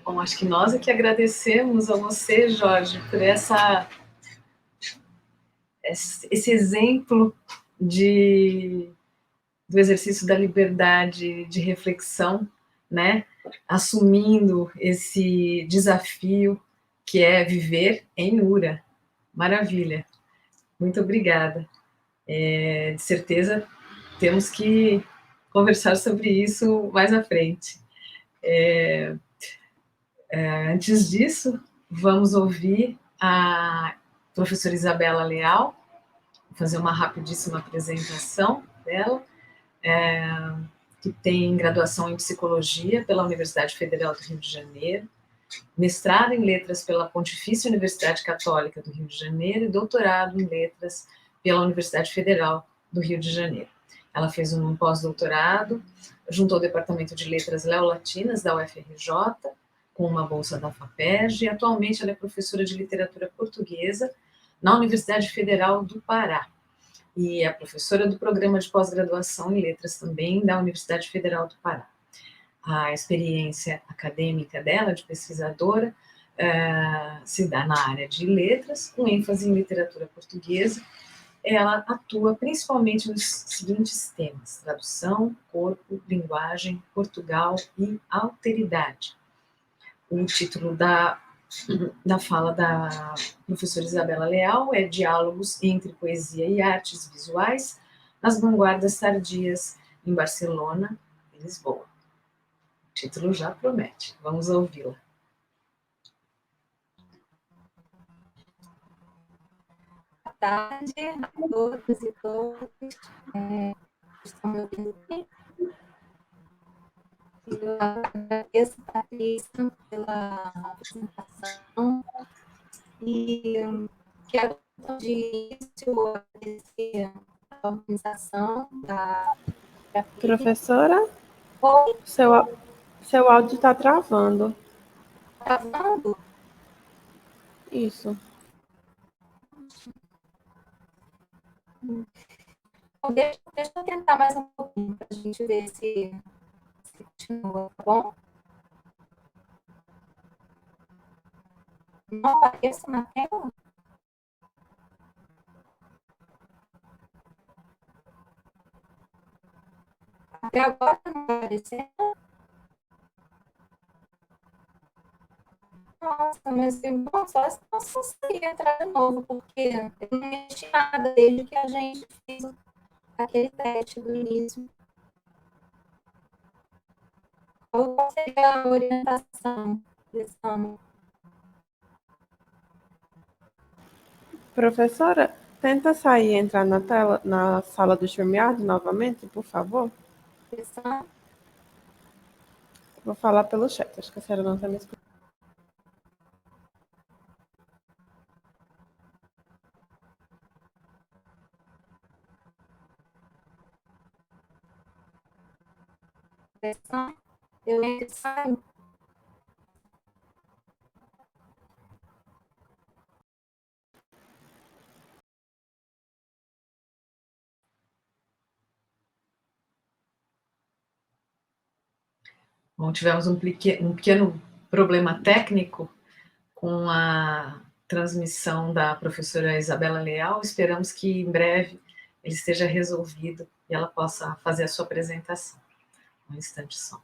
S1: Bom, acho que nós é que agradecemos a você, Jorge, por esse exemplo do exercício da liberdade de reflexão, né? Assumindo esse desafio que é viver em Ura. Maravilha. Muito obrigada. De certeza temos que conversar sobre isso mais à frente. Antes disso, vamos ouvir a professora Isabela Leal, fazer uma rapidíssima apresentação dela, que tem graduação em Psicologia pela Universidade Federal do Rio de Janeiro, mestrado em Letras pela Pontifícia Universidade Católica do Rio de Janeiro e doutorado em Letras pela Universidade Federal do Rio de Janeiro. Ela fez um pós-doutorado junto ao Departamento de Letras Léo-Latinas da UFRJ, com uma bolsa da FAPERJ, e atualmente ela é professora de literatura portuguesa na Universidade Federal do Pará. E é professora do programa de pós-graduação em letras também da Universidade Federal do Pará. A experiência acadêmica dela, de pesquisadora, se dá na área de letras, com ênfase em literatura portuguesa. Ela atua principalmente nos seguintes temas: tradução, corpo, linguagem, Portugal e alteridade. O título da fala da professora Isabela Leal é Diálogos entre Poesia e Artes Visuais nas Vanguardas Tardias em Barcelona e Lisboa. O título já promete. Vamos ouvi-la.
S3: Boa tarde a todos e todas. Estão me ouvindo bem? Eu agradeço, Patrícia, pela apresentação e quero, de início, agradecer a organização da...
S4: Professora,
S3: Oi?
S4: seu áudio está travando.
S3: Travando?
S4: Isso.
S3: Bom, deixa eu tentar mais um pouquinho para a gente ver se continua, tá bom? Não apareço na tela? Até agora não apareceu. Nossa, mas bom, só se eu conseguir entrar de novo, porque eu não mexi nada desde que a gente fez aquele teste do início. Qual seria a orientação desse ano?
S4: Professora, tenta sair e entrar na tela, na sala do StreamYard novamente, por favor. Vou falar pelo chat, acho que a senhora não está me escutando.
S3: Eu entro e saio.
S1: Bom, tivemos um pequeno problema técnico com a transmissão da professora Isabela Leal. Esperamos que em breve ele esteja resolvido e ela possa fazer a sua apresentação. Um instante só.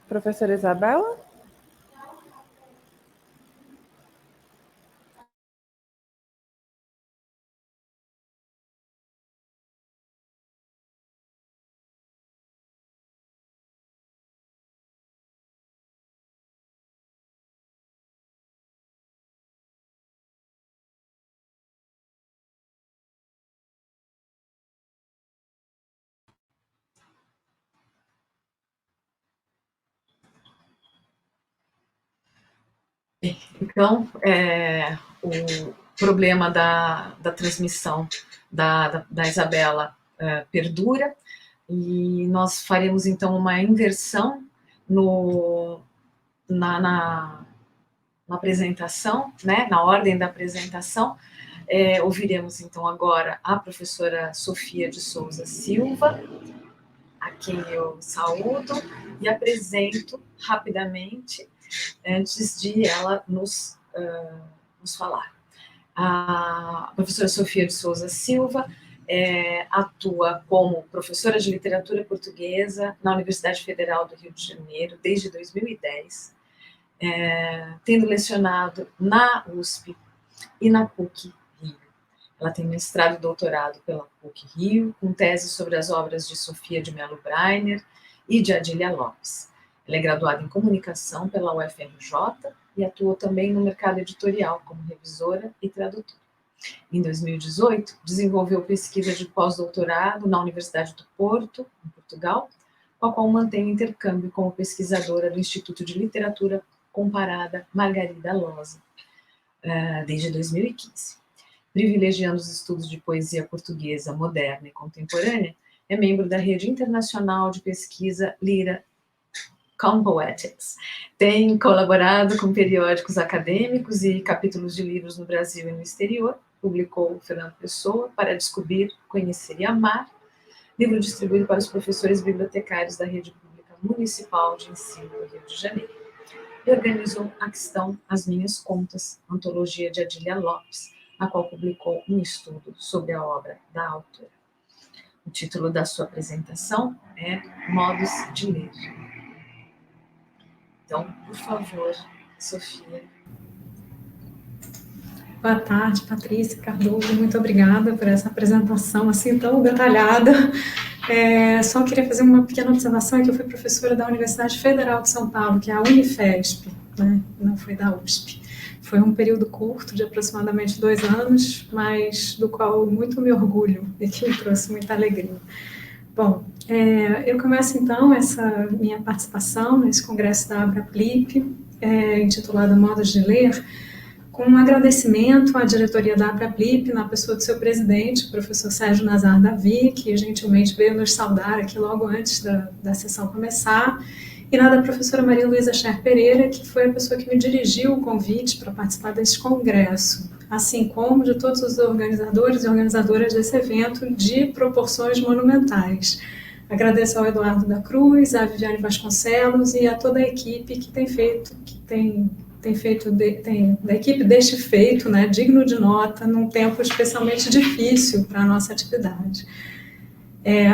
S4: Professora Isabela?
S1: Então, o problema da transmissão da Isabela perdura, e nós faremos, então, uma inversão na apresentação, né, na ordem da apresentação. Ouviremos, então, agora a professora Sofia de Souza Silva, a quem eu saúdo e apresento rapidamente, antes de ela nos falar. A professora Sofia de Souza Silva atua como professora de literatura portuguesa na Universidade Federal do Rio de Janeiro desde 2010, tendo lecionado na USP e na PUC Rio. Ela tem mestrado e doutorado pela PUC Rio, com tese sobre as obras de Sofia de Mello Breiner e de Adília Lopes. Ela é graduada em comunicação pela UFRJ e atuou também no mercado editorial como revisora e tradutora. Em 2018, desenvolveu pesquisa de pós-doutorado na Universidade do Porto, em Portugal, com a qual mantém intercâmbio como pesquisadora do Instituto de Literatura Comparada Margarida Loza, desde 2015. Privilegiando os estudos de poesia portuguesa moderna e contemporânea, é membro da Rede Internacional de Pesquisa Lira Compoetics. Tem colaborado com periódicos acadêmicos e capítulos de livros no Brasil e no exterior. Publicou Fernando Pessoa, Para Descobrir, Conhecer e Amar, livro distribuído para os professores bibliotecários da Rede Pública Municipal de Ensino do Rio de Janeiro. E organizou a questão As Minhas Contas, antologia de Adília Lopes, na qual publicou um estudo sobre a obra da autora. O título da sua apresentação é Modos de Ler. Então, por favor, Sofia.
S5: Boa tarde, Patrícia Cardoso, muito obrigada por essa apresentação assim tão detalhada. Só queria fazer uma pequena observação, que eu fui professora da Universidade Federal de São Paulo, que é a Unifesp, né? Não foi da USP. Foi um período curto, de aproximadamente 2 anos, mas do qual muito me orgulho e que me trouxe muita alegria. Bom, eu começo então essa minha participação nesse congresso da Abraplip, intitulado Modos de Ler, com um agradecimento à diretoria da Abraplip, na pessoa do seu presidente, o professor Sérgio Nazar Davi, que gentilmente veio nos saudar aqui logo antes da sessão começar, e na da professora Maria Luísa Scher Pereira, que foi a pessoa que me dirigiu o convite para participar desse congresso, assim como de todos os organizadores e organizadoras desse evento de proporções monumentais. Agradeço ao Eduardo da Cruz, à Viviane Vasconcelos e a toda a equipe que tem feito da equipe deste feito, né, digno de nota, num tempo especialmente difícil para a nossa atividade.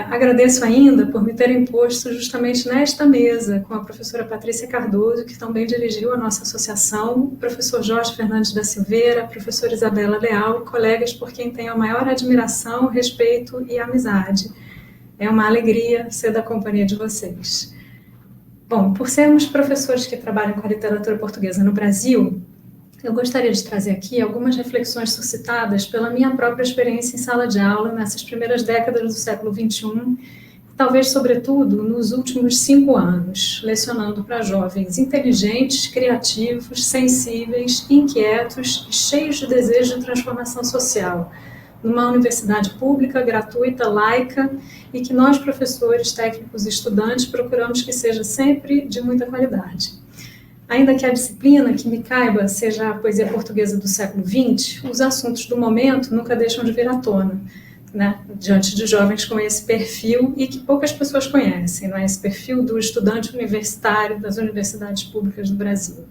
S5: Agradeço ainda por me terem posto justamente nesta mesa com a professora Patrícia Cardoso, que também dirigiu a nossa associação, o professor Jorge Fernandes da Silveira, a professora Isabela Leal, colegas por quem tenho a maior admiração, respeito e amizade. É uma alegria ser da companhia de vocês. Bom, por sermos professores que trabalham com a literatura portuguesa no Brasil, eu gostaria de trazer aqui algumas reflexões suscitadas pela minha própria experiência em sala de aula nessas primeiras décadas do século XXI, talvez, sobretudo, nos últimos 5 anos, lecionando para jovens inteligentes, criativos, sensíveis, inquietos e cheios de desejo de transformação social, numa universidade pública, gratuita, laica, e que nós, professores, técnicos e estudantes, procuramos que seja sempre de muita qualidade. Ainda que a disciplina que me caiba seja a poesia portuguesa do século XX, os assuntos do momento nunca deixam de vir à tona, né, diante de jovens com esse perfil e que poucas pessoas conhecem, né, esse perfil do estudante universitário das universidades públicas do Brasil.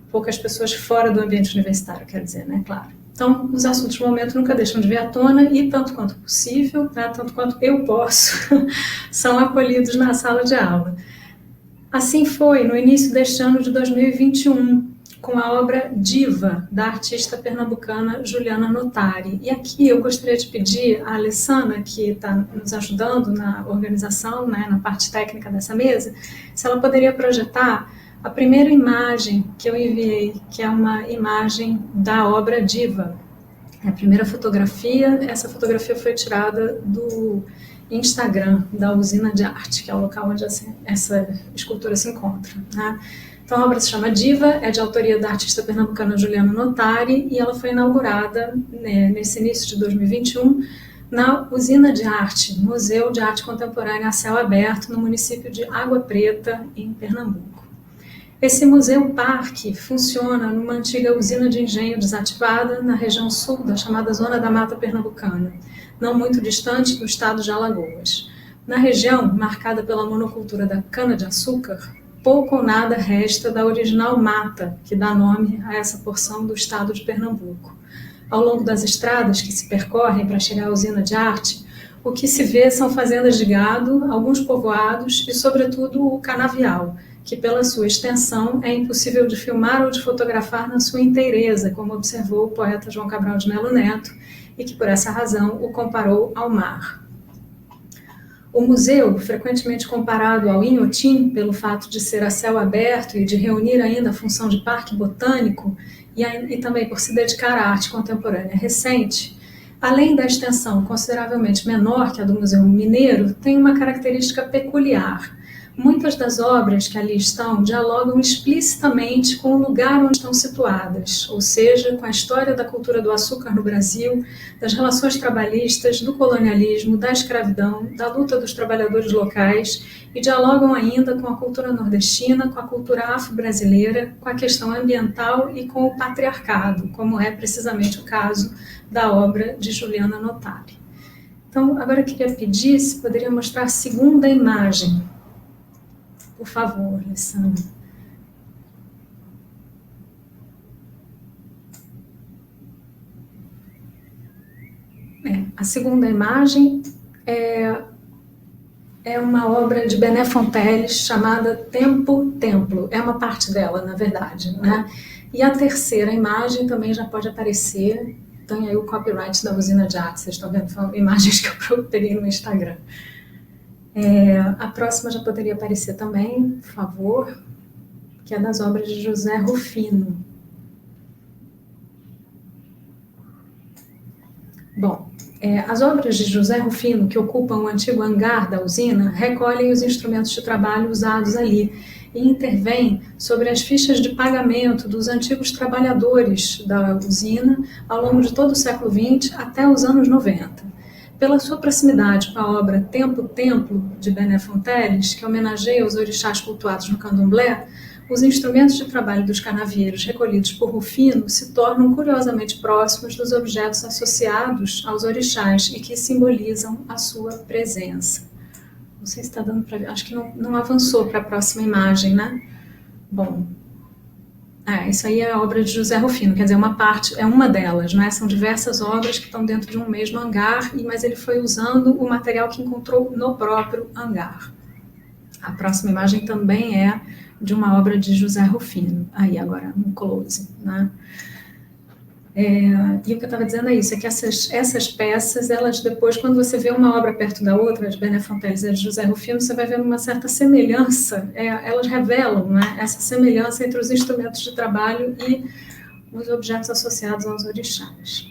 S5: Poucas pessoas fora do ambiente universitário, quero dizer, né, claro. Então, os assuntos do momento nunca deixam de vir à tona e, tanto quanto possível, né, tanto quanto eu posso, são acolhidos na sala de aula. Assim foi no início deste ano de 2021, com a obra Diva, da artista pernambucana Juliana Notari. E aqui eu gostaria de pedir à Alessandra, que está nos ajudando na organização, né, na parte técnica dessa mesa, se ela poderia projetar a primeira imagem que eu enviei, que é uma imagem da obra Diva. É a primeira fotografia, essa fotografia foi tirada do Instagram da Usina de Arte, que é o local onde essa escultura se encontra, né? Então a obra se chama Diva, é de autoria da artista pernambucana Juliana Notari, e ela foi inaugurada, né, nesse início de 2021, na Usina de Arte, Museu de Arte Contemporânea a céu aberto, no município de Água Preta, em Pernambuco. Esse museu-parque funciona numa antiga usina de engenho desativada na região sul da chamada Zona da Mata Pernambucana, não muito distante do estado de Alagoas. Na região, marcada pela monocultura da cana-de-açúcar, pouco ou nada resta da original mata, que dá nome a essa porção do estado de Pernambuco. Ao longo das estradas que se percorrem para chegar à usina de arte, o que se vê são fazendas de gado, alguns povoados e, sobretudo, o canavial, que pela sua extensão é impossível de filmar ou de fotografar na sua inteireza, como observou o poeta João Cabral de Melo Neto, e que por essa razão o comparou ao mar. O museu, frequentemente comparado ao Inhotim, pelo fato de ser a céu aberto e de reunir ainda a função de parque botânico, e também por se dedicar à arte contemporânea recente, além da extensão consideravelmente menor que a do Museu Mineiro, tem uma característica peculiar. Muitas das obras que ali estão dialogam explicitamente com o lugar onde estão situadas, ou seja, com a história da cultura do açúcar no Brasil, das relações trabalhistas, do colonialismo, da escravidão, da luta dos trabalhadores locais, e dialogam ainda com a cultura nordestina, com a cultura afro-brasileira, com a questão ambiental e com o patriarcado, como é precisamente o caso da obra de Juliana Notari. Então, agora eu queria pedir se poderia mostrar a segunda imagem. Por favor, Alessandra. A segunda imagem é uma obra de Bené Fonteles chamada Tempo Templo. É uma parte dela, na verdade, né? E a terceira imagem também já pode aparecer. Tem aí o copyright da Usina de Arte. Vocês estão vendo? São imagens que eu peguei no Instagram. A próxima já poderia aparecer também, por favor, que é das obras de José Rufino. Bom, as obras de José Rufino, que ocupam o antigo hangar da usina, recolhem os instrumentos de trabalho usados ali e intervêm sobre as fichas de pagamento dos antigos trabalhadores da usina ao longo de todo o século XX até os anos 90. Pela sua proximidade com a obra Tempo Templo, de Bené Fonteles, que homenageia os orixás cultuados no candomblé, os instrumentos de trabalho dos canavieiros recolhidos por Rufino se tornam curiosamente próximos dos objetos associados aos orixás e que simbolizam a sua presença. Não sei se está dando para ver, acho que não avançou para a próxima imagem, né? Bom, isso aí é a obra de José Rufino, quer dizer, uma parte, é uma delas, né? São diversas obras que estão dentro de um mesmo hangar, mas ele foi usando o material que encontrou no próprio hangar. A próxima imagem também é de uma obra de José Rufino, aí agora um close, né? E o que eu estava dizendo é isso, é que essas peças, elas depois, quando você vê uma obra perto da outra, de Bené Fonteles e de José Rufino, você vai vendo uma certa semelhança, elas revelam, né, essa semelhança entre os instrumentos de trabalho e os objetos associados aos orixás.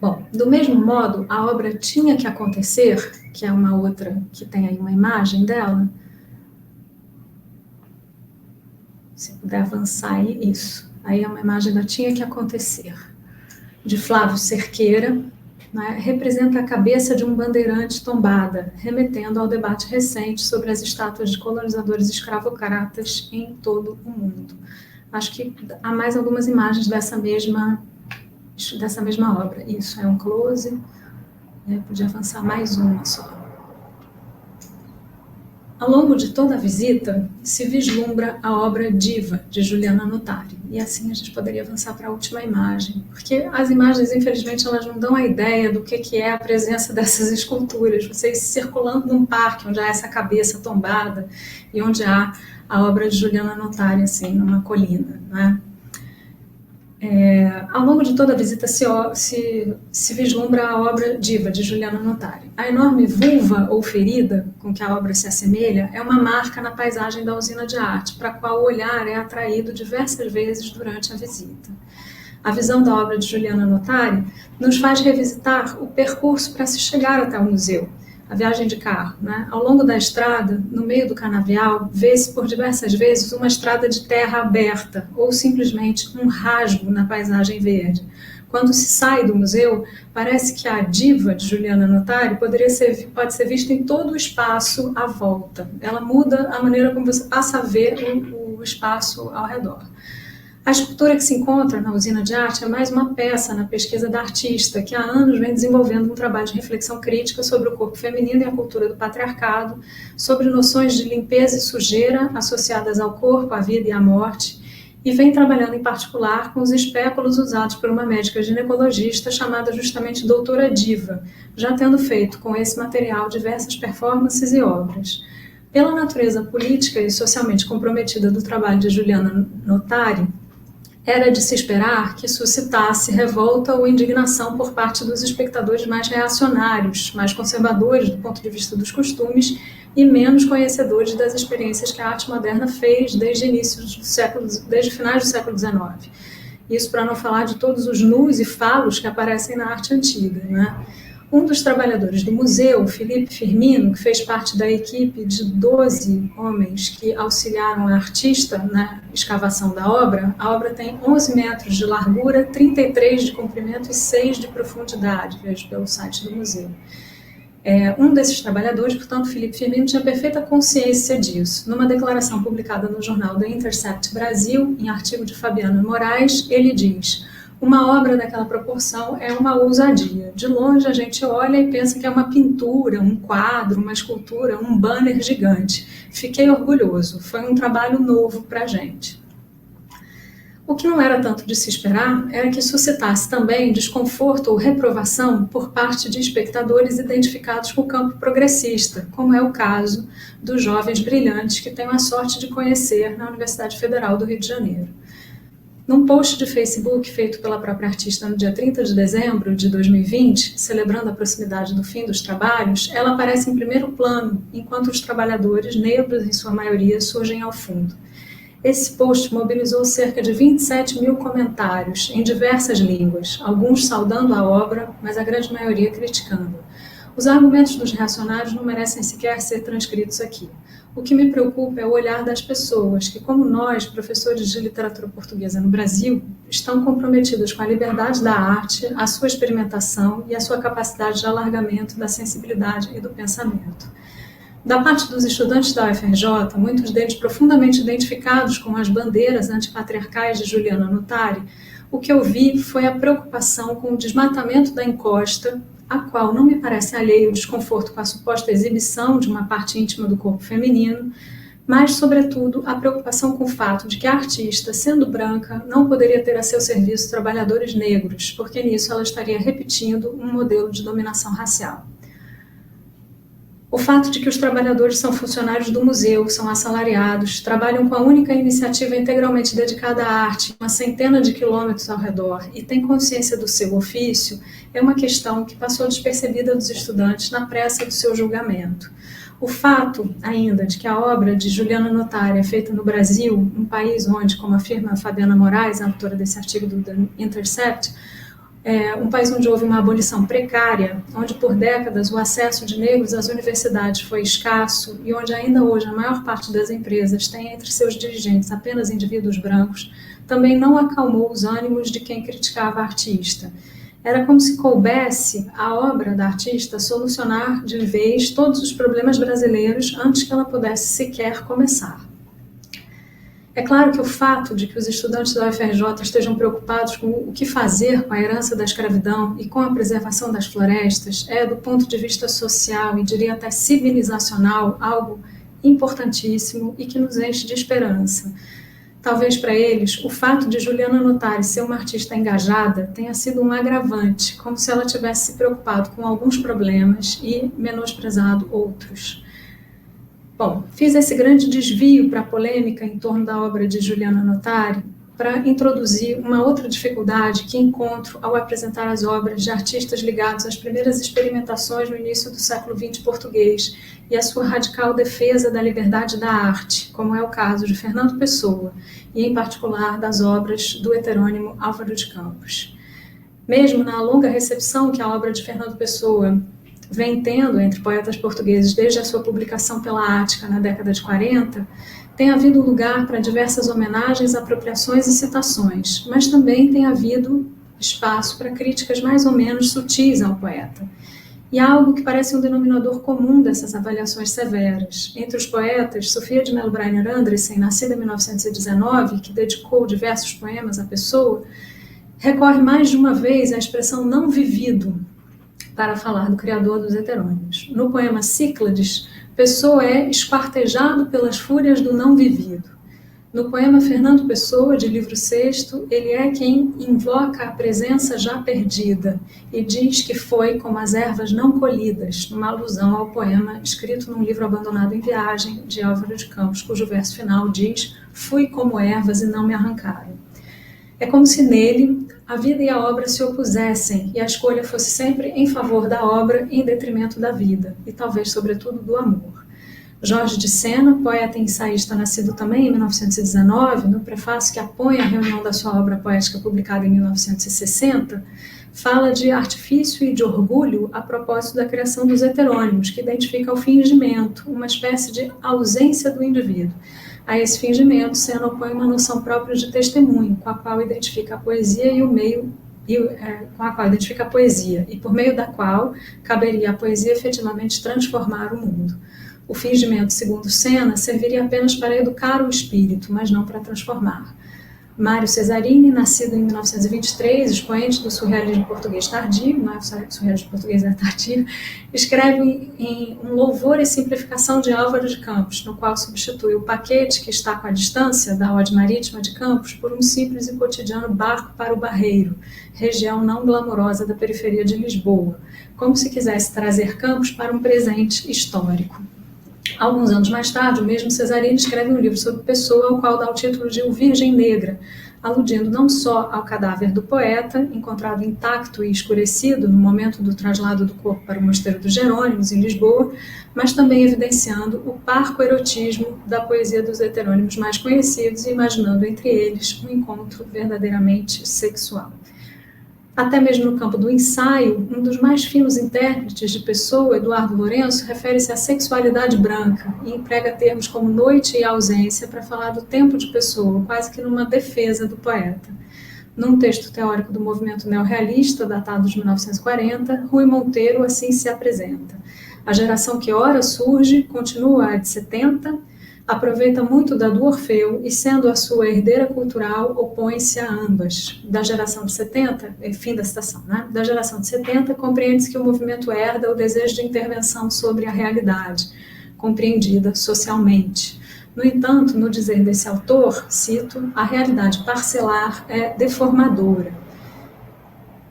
S5: Bom, do mesmo modo, a obra Tinha que Acontecer, que é uma outra, que tem aí uma imagem dela, se puder avançar aí, isso. Aí é uma imagem da Tinha que Acontecer, de Flávio Cerqueira, né, representa a cabeça de um bandeirante tombada, remetendo ao debate recente sobre as estátuas de colonizadores escravocratas em todo o mundo. Acho que há mais algumas imagens dessa mesma obra. Isso, é um close. Podia avançar mais uma só. Ao longo de toda a visita, se vislumbra a obra Diva, de Juliana Notari. E assim a gente poderia avançar para a última imagem, porque as imagens, infelizmente, elas não dão a ideia do que é a presença dessas esculturas. Vocês circulando num parque onde há essa cabeça tombada e onde há a obra de Juliana Notari, assim, numa colina, né? Ao longo de toda a visita se vislumbra a obra Diva, de Juliana Notari. A enorme vulva ou ferida com que a obra se assemelha é uma marca na paisagem da usina de arte, para a qual o olhar é atraído diversas vezes durante a visita. A visão da obra de Juliana Notari nos faz revisitar o percurso para se chegar até o museu, a viagem de carro, né? Ao longo da estrada, no meio do canavial, vê-se por diversas vezes uma estrada de terra aberta ou simplesmente um rasgo na paisagem verde. Quando se sai do museu, parece que a Diva de Juliana Notari pode ser vista em todo o espaço à volta. Ela muda a maneira como você passa a ver o espaço ao redor. A escultura que se encontra na usina de arte é mais uma peça na pesquisa da artista, que há anos vem desenvolvendo um trabalho de reflexão crítica sobre o corpo feminino e a cultura do patriarcado, sobre noções de limpeza e sujeira associadas ao corpo, à vida e à morte, e vem trabalhando em particular com os espéculos usados por uma médica ginecologista chamada justamente Doutora Diva, já tendo feito com esse material diversas performances e obras. Pela natureza política e socialmente comprometida do trabalho de Juliana Notari, era de se esperar que suscitasse revolta ou indignação por parte dos espectadores mais reacionários, mais conservadores do ponto de vista dos costumes e menos conhecedores das experiências que a arte moderna fez desde finais do século XIX. Isso para não falar de todos os nus e falos que aparecem na arte antiga, né? Um dos trabalhadores do museu, Felipe Firmino, que fez parte da equipe de 12 homens que auxiliaram a artista na escavação da obra, a obra tem 11 metros de largura, 33 de comprimento e 6 de profundidade, vejo pelo site do museu. Um desses trabalhadores, portanto, Felipe Firmino, tinha perfeita consciência disso. Numa declaração publicada no jornal The Intercept Brasil, em artigo de Fabiano Moraes, ele diz: uma obra daquela proporção é uma ousadia. De longe a gente olha e pensa que é uma pintura, um quadro, uma escultura, um banner gigante. Fiquei orgulhoso, foi um trabalho novo para a gente. O que não era tanto de se esperar era que suscitasse também desconforto ou reprovação por parte de espectadores identificados com o campo progressista, como é o caso dos jovens brilhantes que tenho a sorte de conhecer na Universidade Federal do Rio de Janeiro. Num post de Facebook feito pela própria artista no dia 30 de dezembro de 2020, celebrando a proximidade do fim dos trabalhos, ela aparece em primeiro plano, enquanto os trabalhadores, negros em sua maioria, surgem ao fundo. Esse post mobilizou cerca de 27 mil comentários, em diversas línguas, alguns saudando a obra, mas a grande maioria criticando. Os argumentos dos reacionários não merecem sequer ser transcritos aqui. O que me preocupa é o olhar das pessoas que, como nós, professores de literatura portuguesa no Brasil, estão comprometidas com a liberdade da arte, a sua experimentação e a sua capacidade de alargamento da sensibilidade e do pensamento. Da parte dos estudantes da UFRJ, muitos deles profundamente identificados com as bandeiras antipatriarcais de Juliana Notari, o que eu vi foi a preocupação com o desmatamento da encosta, a qual não me parece alheio o desconforto com a suposta exibição de uma parte íntima do corpo feminino, mas, sobretudo, a preocupação com o fato de que a artista, sendo branca, não poderia ter a seu serviço trabalhadores negros, porque nisso ela estaria repetindo um modelo de dominação racial. O fato de que os trabalhadores são funcionários do museu, são assalariados, trabalham com a única iniciativa integralmente dedicada à arte, uma centena de quilômetros ao redor, e têm consciência do seu ofício, é uma questão que passou despercebida dos estudantes na pressa do seu julgamento. O fato, ainda, de que a obra de Juliana Notari é feita no Brasil, um país onde, como afirma a Fabiana Moraes, a autora desse artigo do The Intercept, um país onde houve uma abolição precária, onde por décadas o acesso de negros às universidades foi escasso e onde ainda hoje a maior parte das empresas tem entre seus dirigentes apenas indivíduos brancos, também não acalmou os ânimos de quem criticava a artista. Era como se coubesse à obra da artista solucionar de vez todos os problemas brasileiros antes que ela pudesse sequer começar. É claro que o fato de que os estudantes da UFRJ estejam preocupados com o que fazer com a herança da escravidão e com a preservação das florestas é, do ponto de vista social e diria até civilizacional, algo importantíssimo e que nos enche de esperança. Talvez para eles, o fato de Juliana Notari ser uma artista engajada tenha sido um agravante, como se ela tivesse se preocupado com alguns problemas e menosprezado outros. Bom, fiz esse grande desvio para a polêmica em torno da obra de Juliana Notari para introduzir uma outra dificuldade que encontro ao apresentar as obras de artistas ligados às primeiras experimentações no início do século XX português e a sua radical defesa da liberdade da arte, como é o caso de Fernando Pessoa, e em particular das obras do heterônimo Álvaro de Campos. Mesmo na longa recepção que a obra de Fernando Pessoa vem tendo entre poetas portugueses desde a sua publicação pela Ática na década de 40, tem havido lugar para diversas homenagens, apropriações e citações, mas também tem havido espaço para críticas mais ou menos sutis ao poeta. E há algo que parece um denominador comum dessas avaliações severas. Entre os poetas, Sofia de Mello Breiner Andressen, nascida em 1919, que dedicou diversos poemas à Pessoa, recorre mais de uma vez à expressão não vivido para falar do criador dos heterônimos. No poema Cíclades, Pessoa é esquartejado pelas fúrias do não vivido. No poema Fernando Pessoa, de livro sexto, ele é quem invoca a presença já perdida e diz que foi como as ervas não colhidas, numa alusão ao poema escrito num livro abandonado em viagem, de Álvaro de Campos, cujo verso final diz: fui como ervas e não me arrancaram. É como se nele a vida e a obra se opusessem e a escolha fosse sempre em favor da obra em detrimento da vida, e talvez, sobretudo, do amor. Jorge de Sena, poeta e ensaísta nascido também em 1919, no prefácio que apoia a reunião da sua obra poética publicada em 1960, fala de artifício e de orgulho a propósito da criação dos heterônimos, que identifica o fingimento, uma espécie de ausência do indivíduo. A esse fingimento, Sena opõe uma noção própria de testemunho, com a qual identifica a poesia e por meio da qual caberia à poesia efetivamente transformar o mundo. O fingimento, segundo Sena, serviria apenas para educar o espírito, mas não para transformar. Mário Cesarini, nascido em 1923, expoente do surrealismo português tardio, não é o surrealismo português é tardio, escreve em um louvor e simplificação de Álvaro de Campos, no qual substitui o paquete que está com a distância da ode marítima de Campos por um simples e cotidiano barco para o Barreiro, região não glamourosa da periferia de Lisboa, como se quisesse trazer Campos para um presente histórico. Alguns anos mais tarde, o mesmo Cesarini escreve um livro sobre Pessoa, ao qual dá o título de O Virgem Negra, aludindo não só ao cadáver do poeta, encontrado intacto e escurecido no momento do traslado do corpo para o Mosteiro dos Jerônimos, em Lisboa, mas também evidenciando o parco erotismo da poesia dos heterônimos mais conhecidos e imaginando entre eles um encontro verdadeiramente sexual. Até mesmo no campo do ensaio, um dos mais finos intérpretes de Pessoa, Eduardo Lourenço, refere-se à sexualidade branca e emprega termos como noite e ausência para falar do tempo de Pessoa, quase que numa defesa do poeta. Num texto teórico do movimento neorrealista, datado de 1940, Rui Monteiro assim se apresenta. A geração que ora surge, continua a de 70, aproveita muito da do Orfeu e, sendo a sua herdeira cultural, opõe-se a ambas. Da geração de 70, fim da citação, né? Da geração de 70, compreende-se que o movimento herda o desejo de intervenção sobre a realidade, compreendida socialmente. No entanto, no dizer desse autor, cito, a realidade parcelar é deformadora.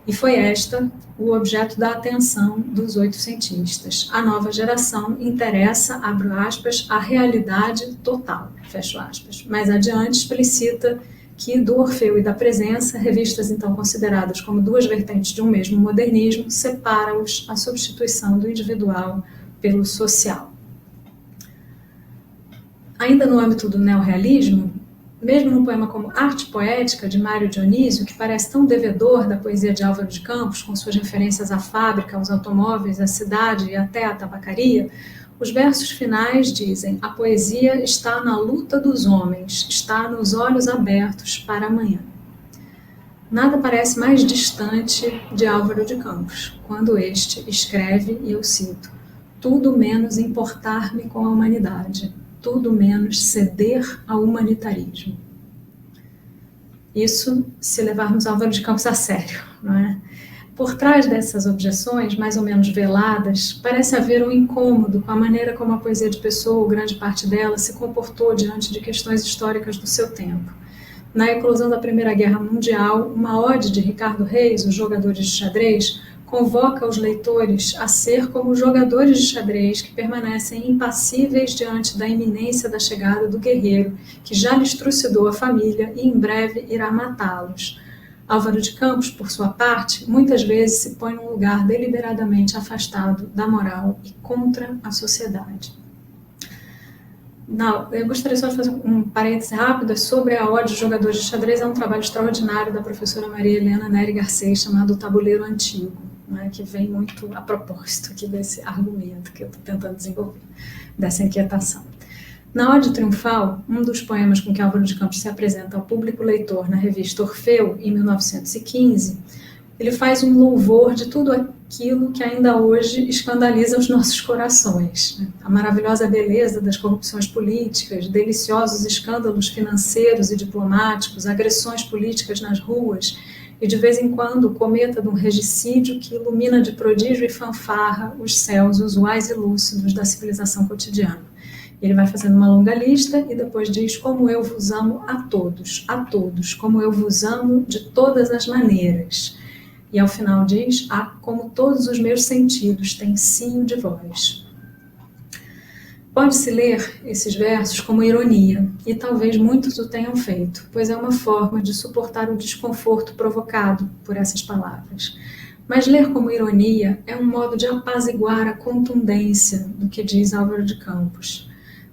S5: E foi esta o objeto da atenção dos oitocentistas. A nova geração interessa, abro aspas, a realidade total, fecho aspas. Mais adiante explicita que do Orfeu e da Presença, revistas então consideradas como duas vertentes de um mesmo modernismo, separa-os a substituição do individual pelo social. Ainda no âmbito do neorrealismo, mesmo num poema como Arte Poética, de Mário Dionísio, que parece tão devedor da poesia de Álvaro de Campos, com suas referências à fábrica, aos automóveis, à cidade e até à tabacaria, os versos finais dizem: a poesia está na luta dos homens, está nos olhos abertos para amanhã. Nada parece mais distante de Álvaro de Campos, quando este escreve, e eu cito, tudo menos importar-me com a humanidade, tudo menos ceder ao humanitarismo. Isso se levarmos Álvaro de Campos a sério, não é? Por trás dessas objeções, mais ou menos veladas, parece haver um incômodo com a maneira como a poesia de Pessoa, ou grande parte dela, se comportou diante de questões históricas do seu tempo. Na eclosão da Primeira Guerra Mundial, uma ode de Ricardo Reis, Os Jogadores de Xadrez, convoca os leitores a ser como os jogadores de xadrez que permanecem impassíveis diante da iminência da chegada do guerreiro, que já lhes trucidou a família e em breve irá matá-los. Álvaro de Campos, por sua parte, muitas vezes se põe num lugar deliberadamente afastado da moral e contra a sociedade. Não, eu gostaria só de fazer um parêntese rápido sobre a ode dos jogadores de xadrez. É um trabalho extraordinário da professora Maria Helena Nery Garcês, chamado O Tabuleiro Antigo, né, que vem muito a propósito aqui desse argumento que eu estou tentando desenvolver, dessa inquietação. Na Ode Triunfal, um dos poemas com que Álvaro de Campos se apresenta ao público leitor na revista Orfeu, em 1915, ele faz um louvor de tudo aquilo que ainda hoje escandaliza os nossos corações. A maravilhosa beleza das corrupções políticas, deliciosos escândalos financeiros e diplomáticos, agressões políticas nas ruas, e de vez em quando o cometa de um regicídio que ilumina de prodígio e fanfarra os céus usuais e lúcidos da civilização cotidiana. Ele vai fazendo uma longa lista e depois diz: como eu vos amo a todos, como eu vos amo de todas as maneiras. E ao final diz: como todos os meus sentidos têm cio de vós. Pode-se ler esses versos como ironia, e talvez muitos o tenham feito, pois é uma forma de suportar o desconforto provocado por essas palavras. Mas ler como ironia é um modo de apaziguar a contundência do que diz Álvaro de Campos.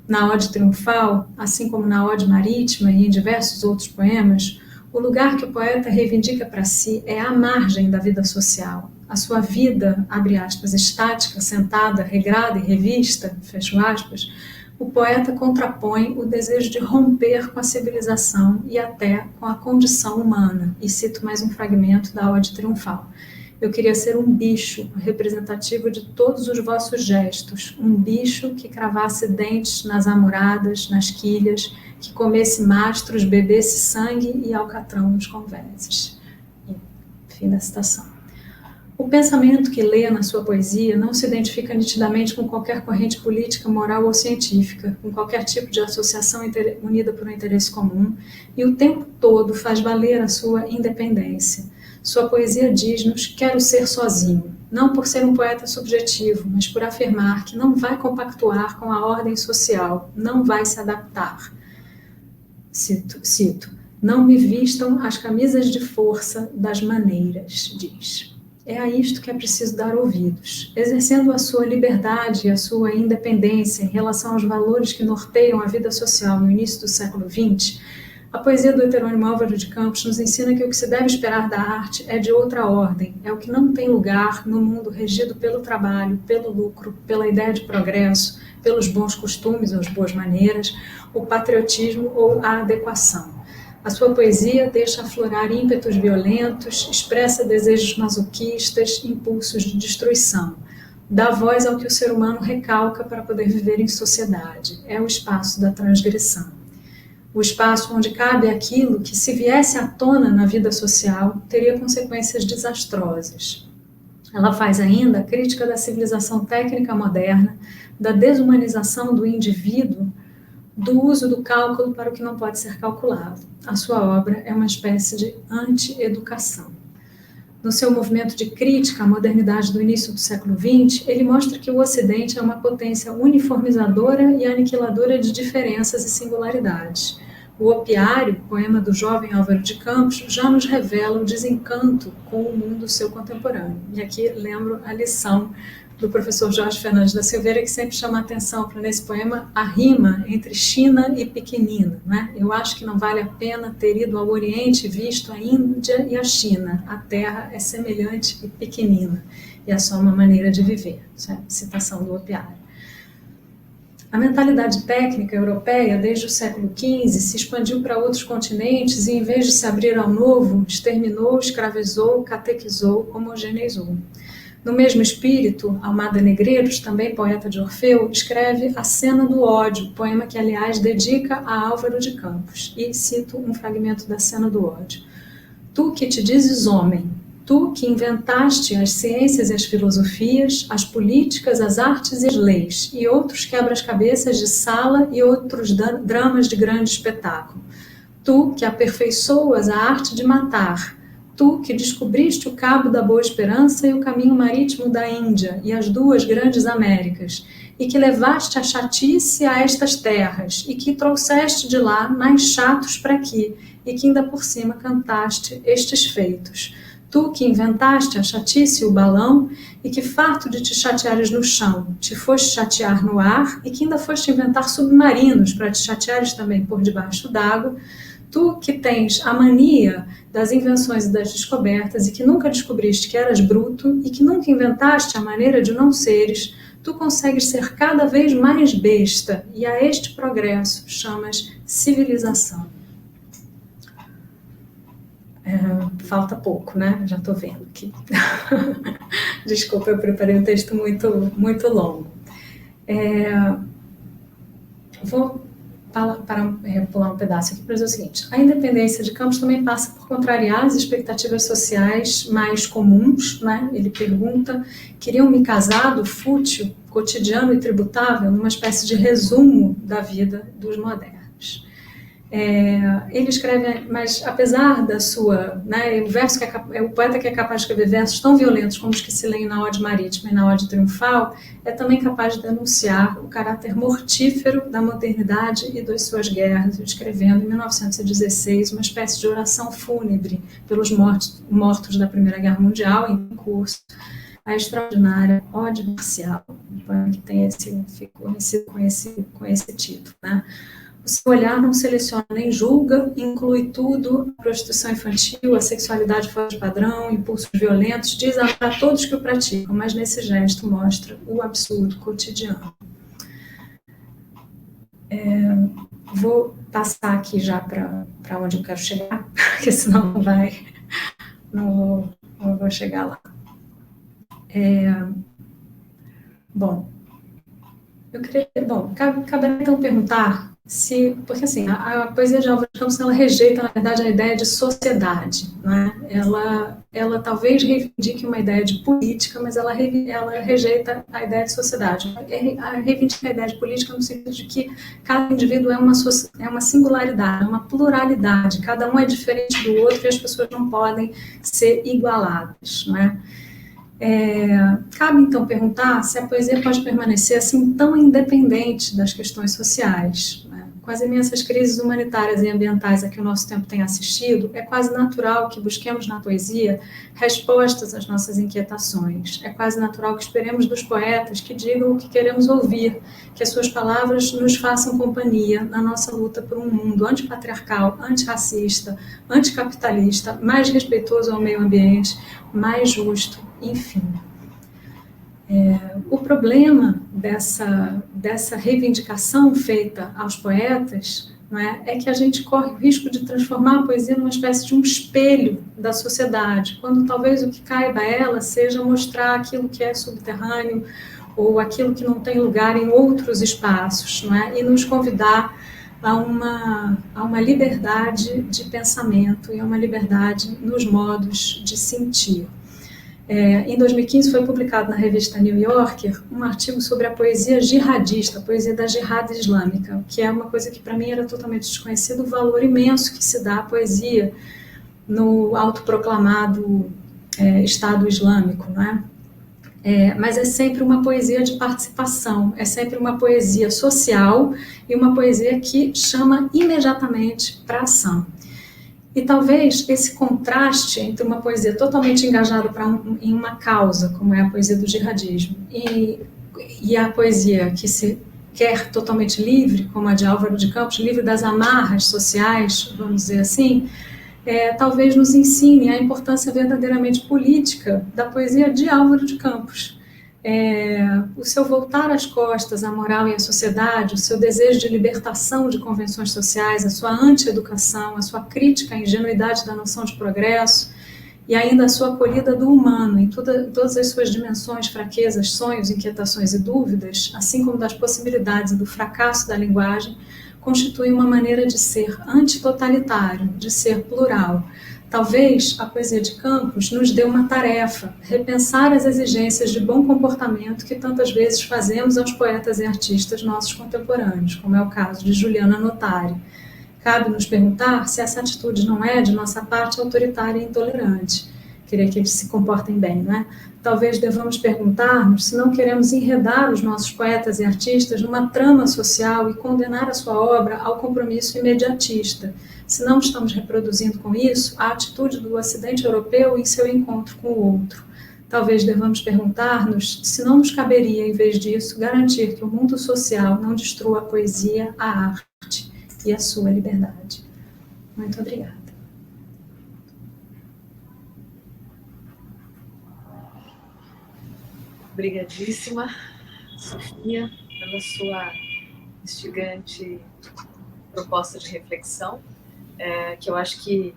S5: Na Ode Triunfal, assim como na Ode Marítima e em diversos outros poemas, o lugar que o poeta reivindica para si é a margem da vida social. A sua vida, abre aspas, estática, sentada, regrada e revista, fecho aspas, o poeta contrapõe o desejo de romper com a civilização e até com a condição humana. E cito mais um fragmento da Ode Triunfal. Eu queria ser um bicho representativo de todos os vossos gestos, um bicho que cravasse dentes nas amoradas, nas quilhas, que comesse mastros, bebesse sangue e alcatrão nos convéses. Fim da citação. O pensamento que lê na sua poesia não se identifica nitidamente com qualquer corrente política, moral ou científica, com qualquer tipo de associação unida por um interesse comum, e o tempo todo faz valer a sua independência. Sua poesia diz-nos: quero ser sozinho, não por ser um poeta subjetivo, mas por afirmar que não vai compactuar com a ordem social, não vai se adaptar. Cito, não me vistam as camisas de força das maneiras, diz. É a isto que é preciso dar ouvidos. Exercendo a sua liberdade e a sua independência em relação aos valores que norteiam a vida social no início do século XX, a poesia do heterônimo Álvaro de Campos nos ensina que o que se deve esperar da arte é de outra ordem, é o que não tem lugar no mundo regido pelo trabalho, pelo lucro, pela ideia de progresso, pelos bons costumes ou as boas maneiras, o patriotismo ou a adequação. A sua poesia deixa aflorar ímpetos violentos, expressa desejos masoquistas, impulsos de destruição. Dá voz ao que o ser humano recalca para poder viver em sociedade. É o espaço da transgressão. O espaço onde cabe aquilo que, se viesse à tona na vida social, teria consequências desastrosas. Ela faz ainda a crítica da civilização técnica moderna, da desumanização do indivíduo, do uso do cálculo para o que não pode ser calculado. A sua obra é uma espécie de anti-educação. No seu movimento de crítica à modernidade do início do século XX, ele mostra que o Ocidente é uma potência uniformizadora e aniquiladora de diferenças e singularidades. O Opiário, poema do jovem Álvaro de Campos, já nos revela o desencanto com o mundo seu contemporâneo. E aqui lembro a lição do professor Jorge Fernandes da Silveira, que sempre chama a atenção para, nesse poema, a rima entre China e pequenina. Né? Eu acho que não vale a pena ter ido ao Oriente e visto a Índia e a China. A terra é semelhante e pequenina, e é só uma maneira de viver. Isso é citação do Opiário. A mentalidade técnica europeia, desde o século XV, se expandiu para outros continentes e, em vez de se abrir ao novo, exterminou, escravizou, catequizou, homogeneizou. No mesmo espírito, Almada Negreiros, também poeta de Orfeu, escreve A Cena do Ódio, poema que, aliás, dedica a Álvaro de Campos. E cito um fragmento da Cena do Ódio. Tu que te dizes homem, Tu que inventaste as ciências e as filosofias, as políticas, as artes e as leis, e outros quebra-cabeças de sala e outros dramas de grande espetáculo. Tu que aperfeiçoas a arte de matar, tu que descobriste o cabo da Boa Esperança e o caminho marítimo da Índia e as duas grandes Américas, e que levaste a chatice a estas terras, e que trouxeste de lá mais chatos para aqui, e que ainda por cima cantaste estes feitos. Tu que inventaste a chatice e o balão, e que farto de te chateares no chão, te foste chatear no ar, e que ainda foste inventar submarinos para te chateares também por debaixo d'água. Tu que tens a mania das invenções e das descobertas, e que nunca descobriste que eras bruto, e que nunca inventaste a maneira de não seres, tu consegues ser cada vez mais besta, e a este progresso chamas civilização. Falta pouco, né? Já estou vendo aqui. Desculpa, eu preparei um texto muito, muito longo. Vou pular um pedaço aqui para dizer o seguinte: a independência de Campos também passa por contrariar as expectativas sociais mais comuns, né? Ele pergunta: queriam-me casado, fútil, cotidiano e tributável, numa espécie de resumo da vida dos modernos. Ele escreve, mas apesar da sua, né, o poeta que é capaz de escrever versos tão violentos como os que se leem na Ode Marítima e na Ode Triunfal, é também capaz de denunciar o caráter mortífero da modernidade e das suas guerras, escrevendo em 1916 uma espécie de oração fúnebre pelos mortos da Primeira Guerra Mundial, em curso, a extraordinária Ode Marcial, que tem ficou conhecido com esse título, né? O seu olhar não seleciona nem julga, inclui tudo, a prostituição infantil, a sexualidade fora de padrão, impulsos violentos, diz a todos que o praticam, mas nesse gesto mostra o absurdo cotidiano. Vou passar aqui já para onde eu quero chegar, porque senão não vou chegar lá. Cabe então perguntar porque assim, a poesia de Álvaro de Campos, ela rejeita, na verdade, a ideia de sociedade, né? Ela talvez reivindique uma ideia de política, mas ela rejeita a ideia de sociedade. Reivindica a ideia de política no sentido de que cada indivíduo é uma singularidade, é uma pluralidade, cada um é diferente do outro e as pessoas não podem ser igualadas, né? Cabe então perguntar se a poesia pode permanecer assim tão independente das questões sociais, né? Com as imensas crises humanitárias e ambientais a que o nosso tempo tem assistido, é quase natural que busquemos na poesia respostas às nossas inquietações. É quase natural que esperemos dos poetas que digam o que queremos ouvir, que as suas palavras nos façam companhia na nossa luta por um mundo antipatriarcal, antirracista, anticapitalista, mais respeitoso ao meio ambiente, mais justo, enfim. O problema dessa reivindicação feita aos poetas, não é que a gente corre o risco de transformar a poesia numa espécie de um espelho da sociedade, quando talvez o que caiba a ela seja mostrar aquilo que é subterrâneo ou aquilo que não tem lugar em outros espaços, não é? E nos convidar a uma liberdade de pensamento e a uma liberdade nos modos de sentir. Em 2015 foi publicado na revista New Yorker um artigo sobre a poesia jihadista, a poesia da jihad islâmica, que é uma coisa que para mim era totalmente desconhecido, o valor imenso que se dá à poesia no autoproclamado Estado Islâmico, não é? Mas é sempre uma poesia de participação, é sempre uma poesia social e uma poesia que chama imediatamente para a ação. E talvez esse contraste entre uma poesia totalmente engajada em uma causa, como é a poesia do jihadismo, e a poesia que se quer totalmente livre, como a de Álvaro de Campos, livre das amarras sociais, vamos dizer assim, talvez nos ensine a importância verdadeiramente política da poesia de Álvaro de Campos. O seu voltar as costas à moral e à sociedade, o seu desejo de libertação de convenções sociais, a sua anti-educação, a sua crítica à ingenuidade da noção de progresso e ainda a sua acolhida do humano em todas as suas dimensões, fraquezas, sonhos, inquietações e dúvidas, assim como das possibilidades e do fracasso da linguagem, constitui uma maneira de ser antitotalitário, de ser plural, Talvez a poesia de Campos nos dê uma tarefa, repensar as exigências de bom comportamento que tantas vezes fazemos aos poetas e artistas nossos contemporâneos, como é o caso de Juliana Notari. Cabe nos perguntar se essa atitude não é, de nossa parte, autoritária e intolerante. Querer que eles se comportem bem, não é? Talvez devamos perguntar-nos se não queremos enredar os nossos poetas e artistas numa trama social e condenar a sua obra ao compromisso imediatista, se não estamos reproduzindo com isso a atitude do Ocidente europeu em seu encontro com o outro. Talvez devamos perguntar-nos se não nos caberia, em vez disso, garantir que o mundo social não destrua a poesia, a arte e a sua liberdade. Muito obrigada.
S1: Obrigadíssima, Sofia, pela sua instigante proposta de reflexão, que eu acho que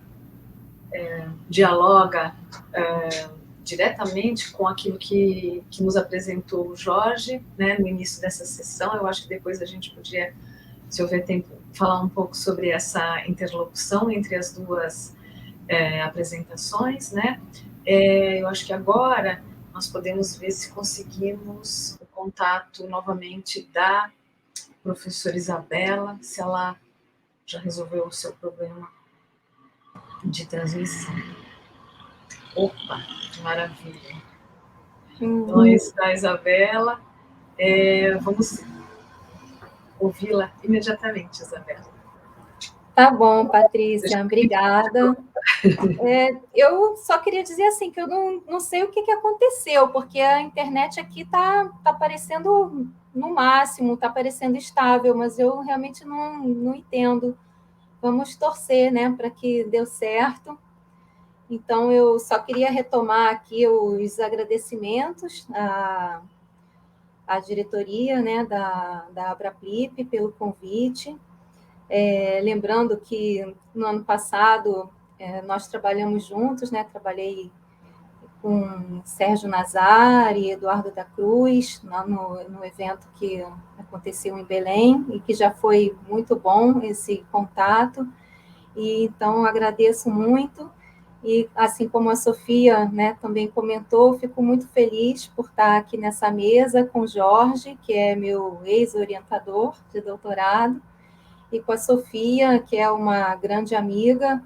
S1: dialoga diretamente com aquilo que nos apresentou o Jorge, né, no início dessa sessão. Eu acho que depois a gente podia, se houver tempo, falar um pouco sobre essa interlocução entre as duas apresentações, né? Eu acho que agora nós podemos ver se conseguimos o contato novamente da professora Isabela, se ela já resolveu o seu problema de transmissão. Opa, que maravilha. Então, esse da Isabela, vamos ouvi-la imediatamente, Isabela.
S3: Tá bom, Patrícia, obrigada. Eu só queria dizer assim, que eu não sei o que aconteceu, porque a internet aqui tá aparecendo no máximo, tá aparecendo estável, mas eu realmente não entendo. Vamos torcer, né, para que dê certo. Então, eu só queria retomar aqui os agradecimentos à diretoria, né, da Abraplip pelo convite. Lembrando que no ano passado nós trabalhamos juntos, né? Trabalhei com Sérgio Nazari e Eduardo da Cruz no evento que aconteceu em Belém e que já foi muito bom esse contato. E então agradeço muito. E assim como a Sofia, né, também comentou, fico muito feliz por estar aqui nessa mesa com o Jorge, que é meu ex-orientador de doutorado, e com a Sofia, que é uma grande amiga,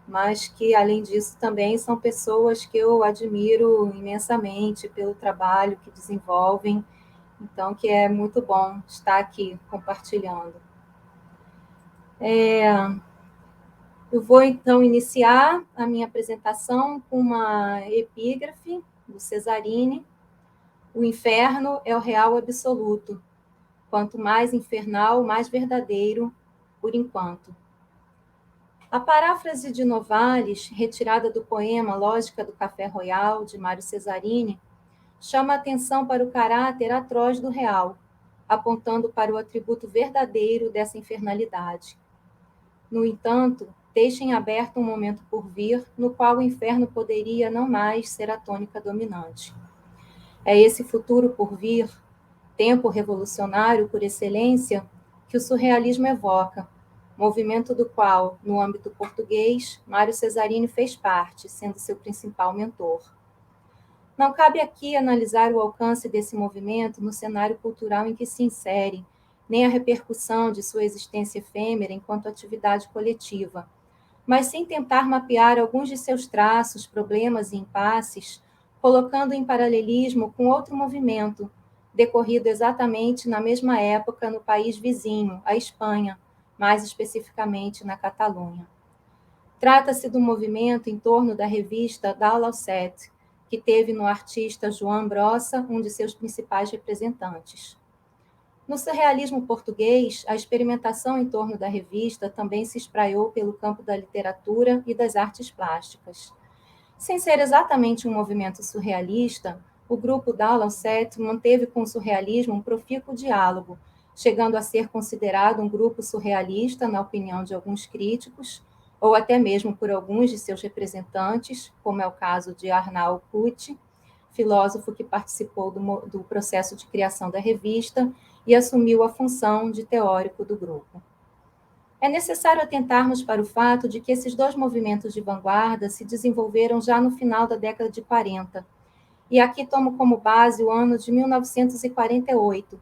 S3: mas que, além disso, também são pessoas que eu admiro imensamente pelo trabalho que desenvolvem, então, que é muito bom estar aqui compartilhando. Eu vou, então, iniciar a minha apresentação com uma epígrafe do Cesarini. O inferno é o real absoluto. Quanto mais infernal, mais verdadeiro, por enquanto. A paráfrase de Novalis, retirada do poema Lógica do Café Royal, de Mário Cesarini, chama a atenção para o caráter atroz do real, apontando para o atributo verdadeiro dessa infernalidade. No entanto, deixa em aberto um momento por vir, no qual o inferno poderia não mais ser a tônica dominante. É esse futuro por vir, tempo revolucionário por excelência, que o surrealismo evoca, movimento do qual, no âmbito português, Mário Cesarini fez parte, sendo seu principal mentor. Não cabe aqui analisar o alcance desse movimento no cenário cultural em que se insere, nem a repercussão de sua existência efêmera enquanto atividade coletiva, mas sim tentar mapear alguns de seus traços, problemas e impasses, colocando em paralelismo com outro movimento, decorrido exatamente na mesma época no país vizinho, a Espanha, mais especificamente na Catalunha. Trata-se do movimento em torno da revista Dalt ao Set, que teve no artista Joan Brossa um de seus principais representantes. No surrealismo português, a experimentação em torno da revista também se espraiou pelo campo da literatura e das artes plásticas. Sem ser exatamente um movimento surrealista, o grupo Dalt ao Set manteve com o surrealismo um profícuo diálogo, chegando a ser considerado um grupo surrealista, na opinião de alguns críticos, ou até mesmo por alguns de seus representantes, como é o caso de Arnau Puig, filósofo que participou do processo de criação da revista e assumiu a função de teórico do grupo. É necessário atentarmos para o fato de que esses dois movimentos de vanguarda se desenvolveram já no final da década de 40, e aqui tomo como base o ano de 1948,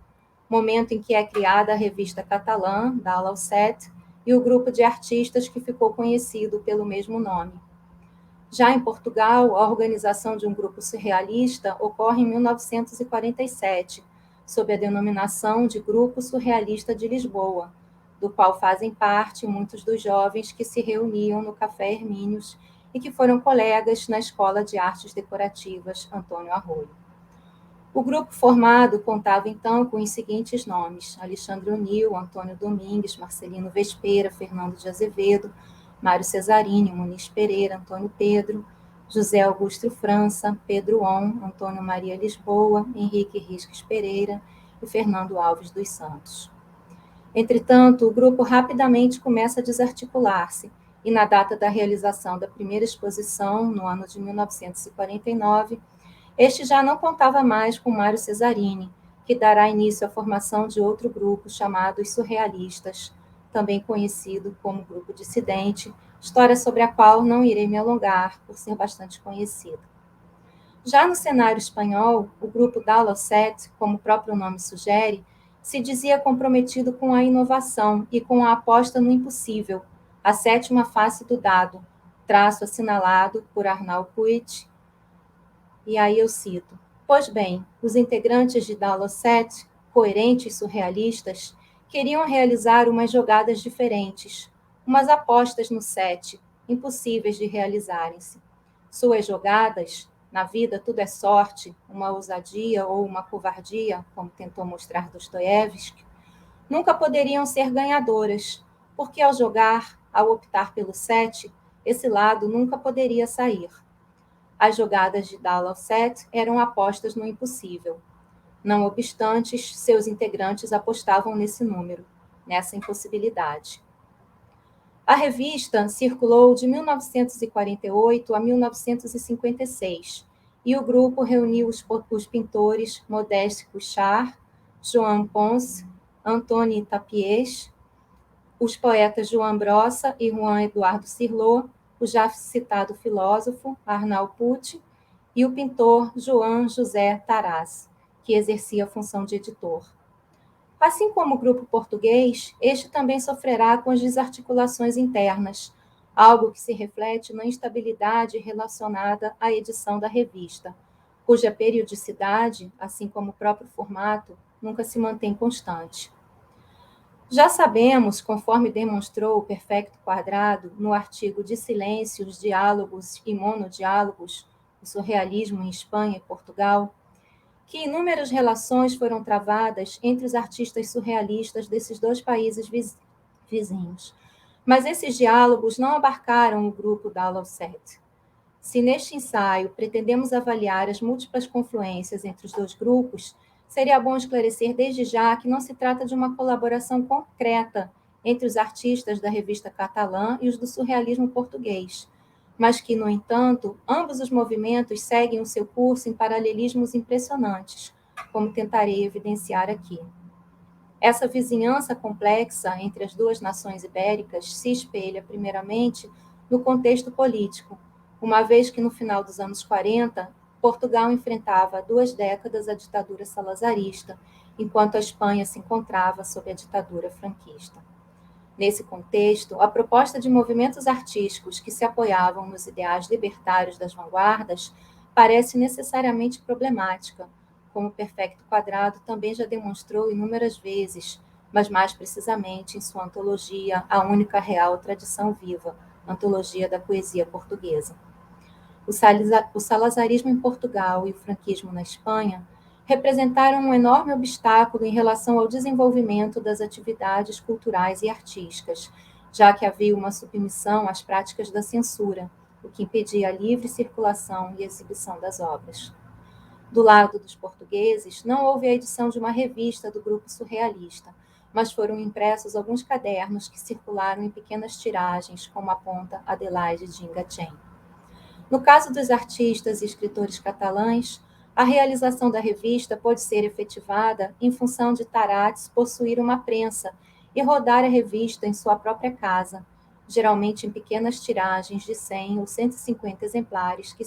S3: momento em que é criada a revista catalã, Dalt al Set, e o grupo de artistas que ficou conhecido pelo mesmo nome. Já em Portugal, a organização de um grupo surrealista ocorre em 1947, sob a denominação de Grupo Surrealista de Lisboa, do qual fazem parte muitos dos jovens que se reuniam no Café Hermínios e que foram colegas na Escola de Artes Decorativas Antônio Arroio. O grupo formado contava então com os seguintes nomes: Alexandre O'Neill, Antônio Domingues, Marcelino Vespeira, Fernando de Azevedo, Mário Cesarini, Muniz Pereira, Antônio Pedro, José Augusto França, Pedro On, Antônio Maria Lisboa, Henrique Risques Pereira e Fernando Alves dos Santos. Entretanto, o grupo rapidamente começa a desarticular-se, e na data da realização da primeira exposição, no ano de 1949, este já não contava mais com Mário Cesarini, que dará início à formação de outro grupo chamado Os Surrealistas, também conhecido como Grupo Dissidente, história sobre a qual não irei me alongar, por ser bastante conhecida. Já no cenário espanhol, o grupo Dalt al Set, como o próprio nome sugere, se dizia comprometido com a inovação e com a aposta no impossível, a sétima face do dado, traço assinalado por Arnald Puig. E aí eu cito: pois bem, os integrantes de Dalt al Set, coerentes e surrealistas, queriam realizar umas jogadas diferentes, umas apostas no set, impossíveis de realizarem-se. Suas jogadas, na vida tudo é sorte, uma ousadia ou uma covardia, como tentou mostrar Dostoiévski, nunca poderiam ser ganhadoras, porque ao jogar, ao optar pelo set, esse lado nunca poderia sair. As jogadas de Dalt al Set eram apostas no impossível. Não obstante, seus integrantes apostavam nesse número, nessa impossibilidade. A revista circulou de 1948 a 1956, e o grupo reuniu os pintores Modeste Cuchard, Joan Ponce, Antoni Tapies, os poetas Joan Brossa e Juan Eduardo Cirlot, o já citado filósofo Arnald Puig e o pintor Joan José Taraz, que exercia a função de editor. Assim como o grupo português, este também sofrerá com as desarticulações internas, algo que se reflete na instabilidade relacionada à edição da revista, cuja periodicidade, assim como o próprio formato, nunca se mantém constante. Já sabemos, conforme demonstrou o Perfecto Quadrado no artigo De Silêncios, Diálogos e Monodiálogos, o surrealismo em Espanha e Portugal, que inúmeras relações foram travadas entre os artistas surrealistas desses dois países vizinhos. Mas esses diálogos não abarcaram o grupo Dalt al Set. Se neste ensaio pretendemos avaliar as múltiplas confluências entre os dois grupos, seria bom esclarecer desde já que não se trata de uma colaboração concreta entre os artistas da revista catalã e os do surrealismo português, mas que, no entanto, ambos os movimentos seguem o seu curso em paralelismos impressionantes, como tentarei evidenciar aqui. Essa vizinhança complexa entre as duas nações ibéricas se espelha, primeiramente, no contexto político, uma vez que, no final dos anos 40, Portugal enfrentava há 2 décadas a ditadura salazarista, enquanto a Espanha se encontrava sob a ditadura franquista. Nesse contexto, a proposta de movimentos artísticos que se apoiavam nos ideais libertários das vanguardas parece necessariamente problemática, como o Perfecto Quadrado também já demonstrou inúmeras vezes, mas mais precisamente em sua antologia A Única Real Tradição Viva, Antologia da Poesia Portuguesa. O salazarismo em Portugal e o franquismo na Espanha representaram um enorme obstáculo em relação ao desenvolvimento das atividades culturais e artísticas, já que havia uma submissão às práticas da censura, o que impedia a livre circulação e exibição das obras. Do lado dos portugueses, não houve a edição de uma revista do grupo surrealista, mas foram impressos alguns cadernos que circularam em pequenas tiragens, como aponta Adelaide Dingatien. No caso dos artistas e escritores catalães, a realização da revista pode ser efetivada em função de Tarats possuir uma prensa e rodar a revista em sua própria casa, geralmente em pequenas tiragens de 100 ou 150 exemplares que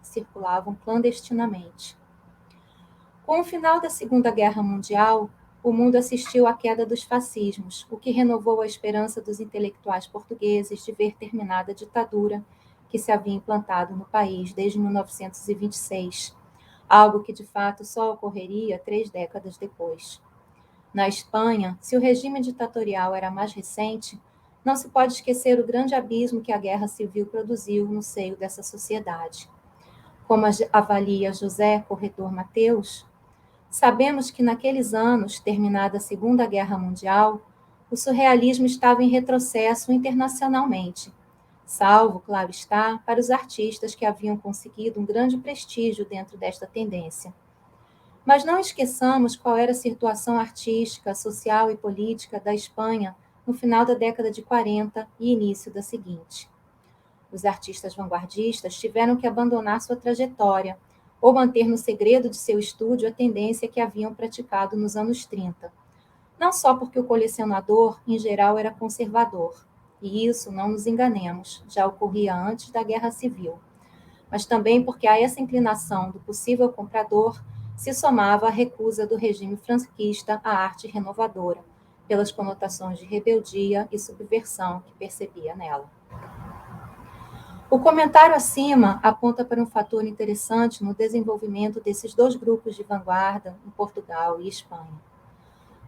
S3: circulavam clandestinamente. Com o final da Segunda Guerra Mundial, o mundo assistiu à queda dos fascismos, o que renovou a esperança dos intelectuais portugueses de ver terminada a ditadura que se havia implantado no país desde 1926, algo que de fato só ocorreria 3 décadas depois. Na Espanha, se o regime ditatorial era mais recente, não se pode esquecer o grande abismo que a Guerra Civil produziu no seio dessa sociedade. Como avalia José Corredor Mateus, sabemos que naqueles anos, terminada a Segunda Guerra Mundial, o surrealismo estava em retrocesso internacionalmente, salvo, claro está, para os artistas que haviam conseguido um grande prestígio dentro desta tendência. Mas não esqueçamos qual era a situação artística, social e política da Espanha no final da década de 40 e início da seguinte. Os artistas vanguardistas tiveram que abandonar sua trajetória ou manter no segredo de seu estúdio a tendência que haviam praticado nos anos 30. Não só porque o colecionador, em geral, era conservador, e isso, não nos enganemos, já ocorria antes da Guerra Civil, mas também porque a essa inclinação do possível comprador se somava a recusa do regime franquista à arte renovadora, pelas conotações de rebeldia e subversão que percebia nela. O comentário acima aponta para um fator interessante no desenvolvimento desses 2 grupos de vanguarda em Portugal e Espanha.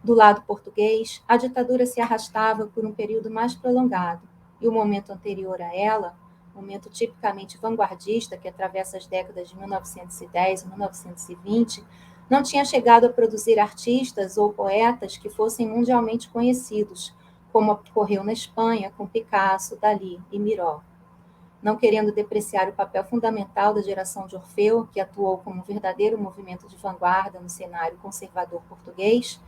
S3: Do lado português, a ditadura se arrastava por um período mais prolongado, e o momento anterior a ela, momento tipicamente vanguardista que atravessa as décadas de 1910 e 1920, não tinha chegado a produzir artistas ou poetas que fossem mundialmente conhecidos, como ocorreu na Espanha com Picasso, Dalí e Miró. Não querendo depreciar o papel fundamental da geração de Orfeu, que atuou como um verdadeiro movimento de vanguarda no cenário conservador português,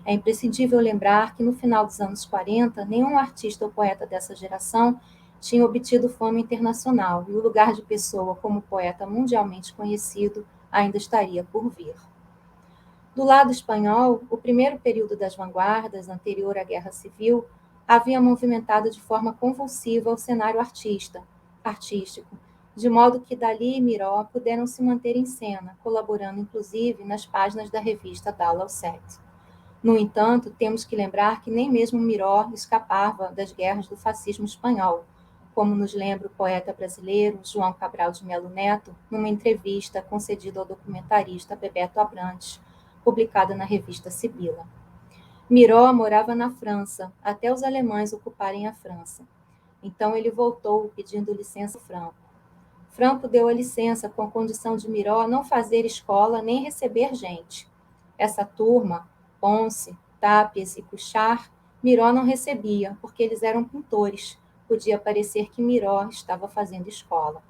S3: é imprescindível lembrar que no final dos anos 40, nenhum artista ou poeta dessa geração tinha obtido fama internacional e o lugar de Pessoa como poeta mundialmente conhecido ainda estaria por vir. Do lado espanhol, o primeiro período das vanguardas, anterior à Guerra Civil, havia movimentado de forma convulsiva o cenário artístico, de modo que Dalí e Miró puderam se manter em cena, colaborando inclusive nas páginas da revista Dalt ao Set. No entanto, temos que lembrar que nem mesmo Miró escapava das guerras do fascismo espanhol, como nos lembra o poeta brasileiro João Cabral de Melo Neto, numa entrevista concedida ao documentarista Bebeto Abrantes, publicada na revista Sibila. Miró morava na França, até os alemães ocuparem a França. Então ele voltou pedindo licença ao Franco. Franco deu a licença com a condição de Miró não fazer escola nem receber gente. Essa turma, Ponce, Tàpies e Cuchart, Miró não recebia, porque eles eram pintores. Podia parecer que Miró estava fazendo escola.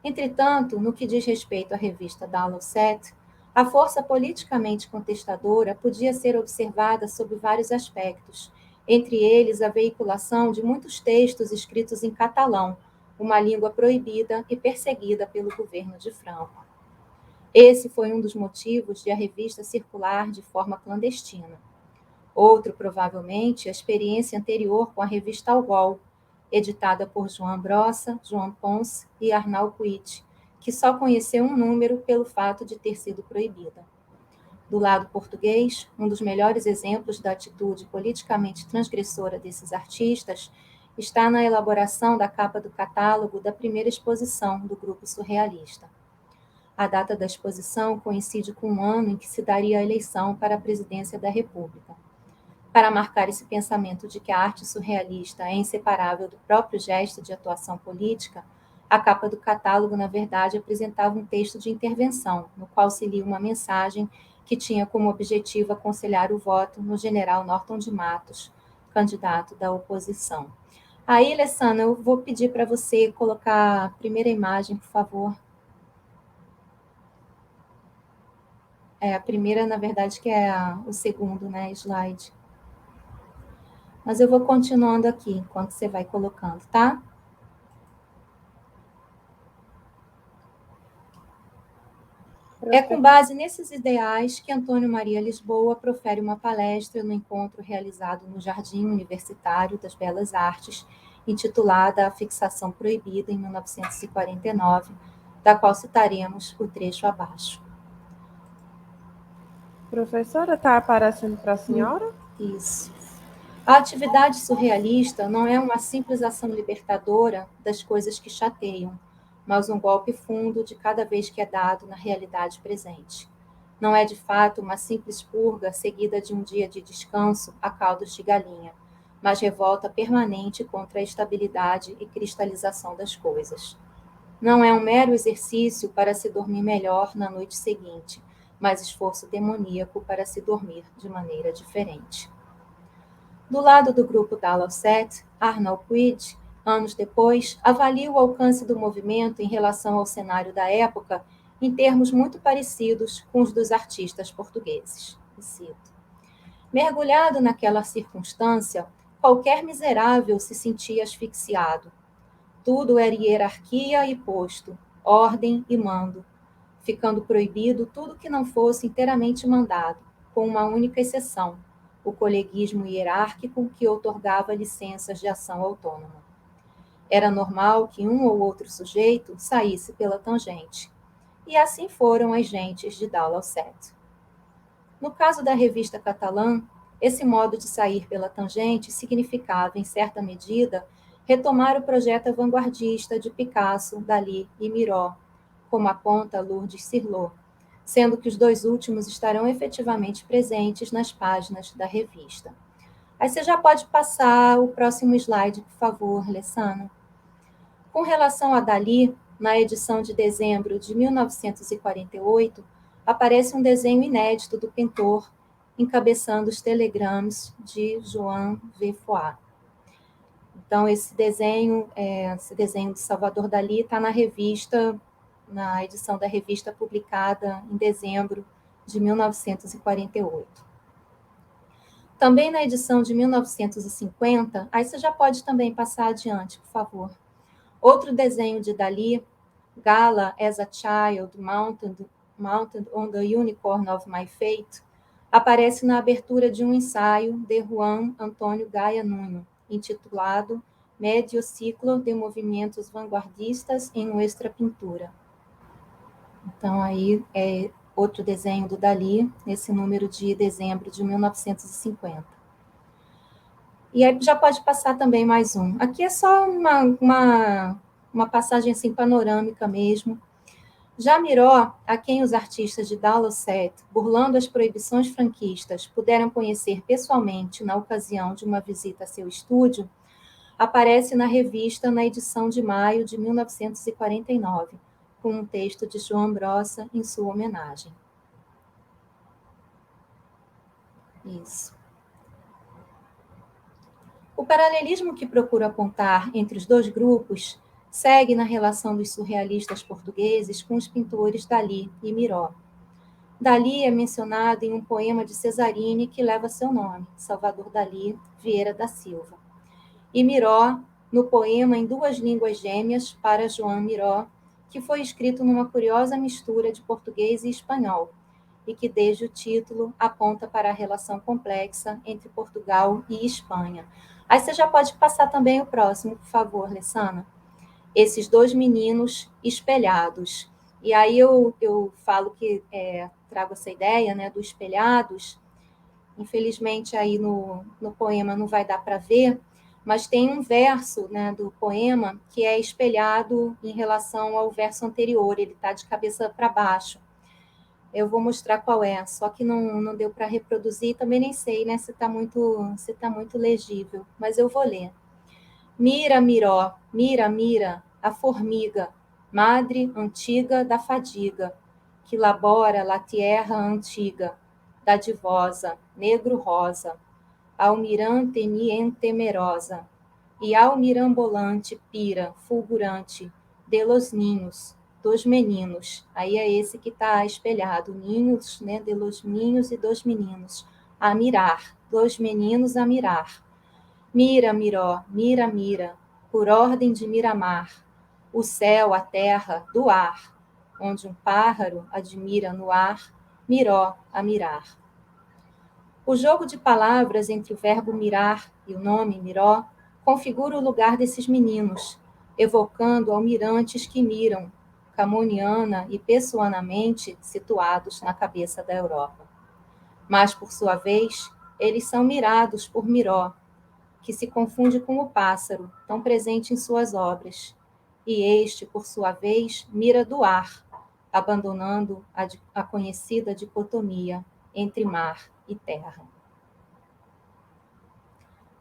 S3: Entretanto, no que diz respeito à revista Dalt ao Set, a força politicamente contestadora podia ser observada sob vários aspectos, entre eles a veiculação de muitos textos escritos em catalão, uma língua proibida e perseguida pelo governo de Franco. Esse foi um dos motivos de a revista circular de forma clandestina. Outro, provavelmente, a experiência anterior com a revista Algol, editada por Joan Brossa, Joan Ponce e Arnau Puig, que só conheceu um número pelo fato de ter sido proibida. Do lado português, um dos melhores exemplos da atitude politicamente transgressora desses artistas está na elaboração da capa do catálogo da primeira exposição do grupo surrealista. A data da exposição coincide com o ano em que se daria a eleição para a presidência da República. Para marcar esse pensamento de que a arte surrealista é inseparável do próprio gesto de atuação política, a capa do catálogo, na verdade, apresentava um texto de intervenção, no qual se lia uma mensagem que tinha como objetivo aconselhar o voto no general Norton de Matos, candidato da oposição. Aí, Alessandra, eu vou pedir para você colocar a primeira imagem, por favor. A primeira, na verdade, que é o segundo, né, slide. Mas eu vou continuando aqui, enquanto você vai colocando, tá? É com base nesses ideais que Antônio Maria Lisboa profere uma palestra no encontro realizado no Jardim Universitário das Belas Artes, intitulada A Fixação Proibida, em 1949, da qual citaremos o trecho abaixo.
S4: Professora, está aparecendo para a senhora?
S3: Isso. A atividade surrealista não é uma simples ação libertadora das coisas que chateiam, mas um golpe fundo de cada vez que é dado na realidade presente. Não é, de fato, uma simples purga seguida de um dia de descanso a caldos de galinha, mas revolta permanente contra a estabilidade e cristalização das coisas. Não é um mero exercício para se dormir melhor na noite seguinte, mas esforço demoníaco para se dormir de maneira diferente. Do lado do grupo Dallowset, Arnold Quid, anos depois, avalia o alcance do movimento em relação ao cenário da época em termos muito parecidos com os dos artistas portugueses. E cito: mergulhado naquela circunstância, qualquer miserável se sentia asfixiado. Tudo era hierarquia e posto, ordem e mando, ficando proibido tudo que não fosse inteiramente mandado, com uma única exceção: o coleguismo hierárquico que outorgava licenças de ação autônoma. Era normal que um ou outro sujeito saísse pela tangente. E assim foram as gentes de Dallowset. No caso da revista catalã, esse modo de sair pela tangente significava, em certa medida, retomar o projeto vanguardista de Picasso, Dalí e Miró, como aponta Lourdes Cirlot, sendo que os dois últimos estarão efetivamente presentes nas páginas da revista. Aí você já pode passar o próximo slide, por favor, Lessana. Com relação a Dalí, na edição de dezembro de 1948, aparece um desenho inédito do pintor encabeçando os telegramas de Joan Verfoix. Então, esse desenho de Salvador Dalí está na revista, na edição da revista publicada em dezembro de 1948. Também na edição de 1950, aí você já pode também passar adiante, por favor. Outro desenho de Dalí, Gala as a Child Mounted on the Unicorn of My Fate, aparece na abertura de um ensaio de Juan Antônio Gaia Nuno, intitulado Medio Ciclo de Movimentos Vanguardistas em Nuestra Pintura. Então, aí é outro desenho do Dalí, nesse número de dezembro de 1950. E aí já pode passar também mais um. Aqui é só uma passagem assim, panorâmica mesmo. Já Miró, a quem os artistas de Dallowset, burlando as proibições franquistas, puderam conhecer pessoalmente na ocasião de uma visita a seu estúdio, aparece na revista na edição de maio de 1949, com um texto de João Brossa em sua homenagem. Isso. O paralelismo que procuro apontar entre os dois grupos segue na relação dos surrealistas portugueses com os pintores Dalí e Miró. Dalí é mencionado em um poema de Cesarini que leva seu nome, Salvador Dalí Vieira da Silva. E Miró, no poema em duas línguas gêmeas para Joan Miró, que foi escrito numa curiosa mistura de português e espanhol, e que desde o título aponta para a relação complexa entre Portugal e Espanha. Aí você já pode passar também o próximo, por favor, Lessana. Esses dois meninos espelhados. E aí eu falo que trago essa ideia, né, do espelhados. Infelizmente, aí no poema não vai dar para ver, mas tem um verso, né, do poema que é espelhado em relação ao verso anterior, ele está de cabeça para baixo. Eu vou mostrar qual é, só que não deu para reproduzir, também nem sei, né, se está muito legível, mas eu vou ler. Mira, Miró, mira, mira, a formiga, madre antiga da fadiga, que labora la tierra antiga, dadivosa, negro rosa, almirante nien temerosa, e almirambolante pira, fulgurante, de los ninhos, dos meninos. Aí é esse que está espelhado, ninhos, né, de los ninhos e dos meninos, a mirar, dos meninos a mirar. Mira, Miró, mira, mira, por ordem de Miramar, o céu, a terra, do ar, onde um pássaro admira no ar, Miró a mirar. O jogo de palavras entre o verbo mirar e o nome Miró configura o lugar desses meninos, evocando almirantes que miram, camoniana e pessoanamente situados na cabeça da Europa. Mas, por sua vez, eles são mirados por Miró, que se confunde com o pássaro, tão presente em suas obras, e este, por sua vez, mira do ar, abandonando a conhecida dicotomia entre mar e terra.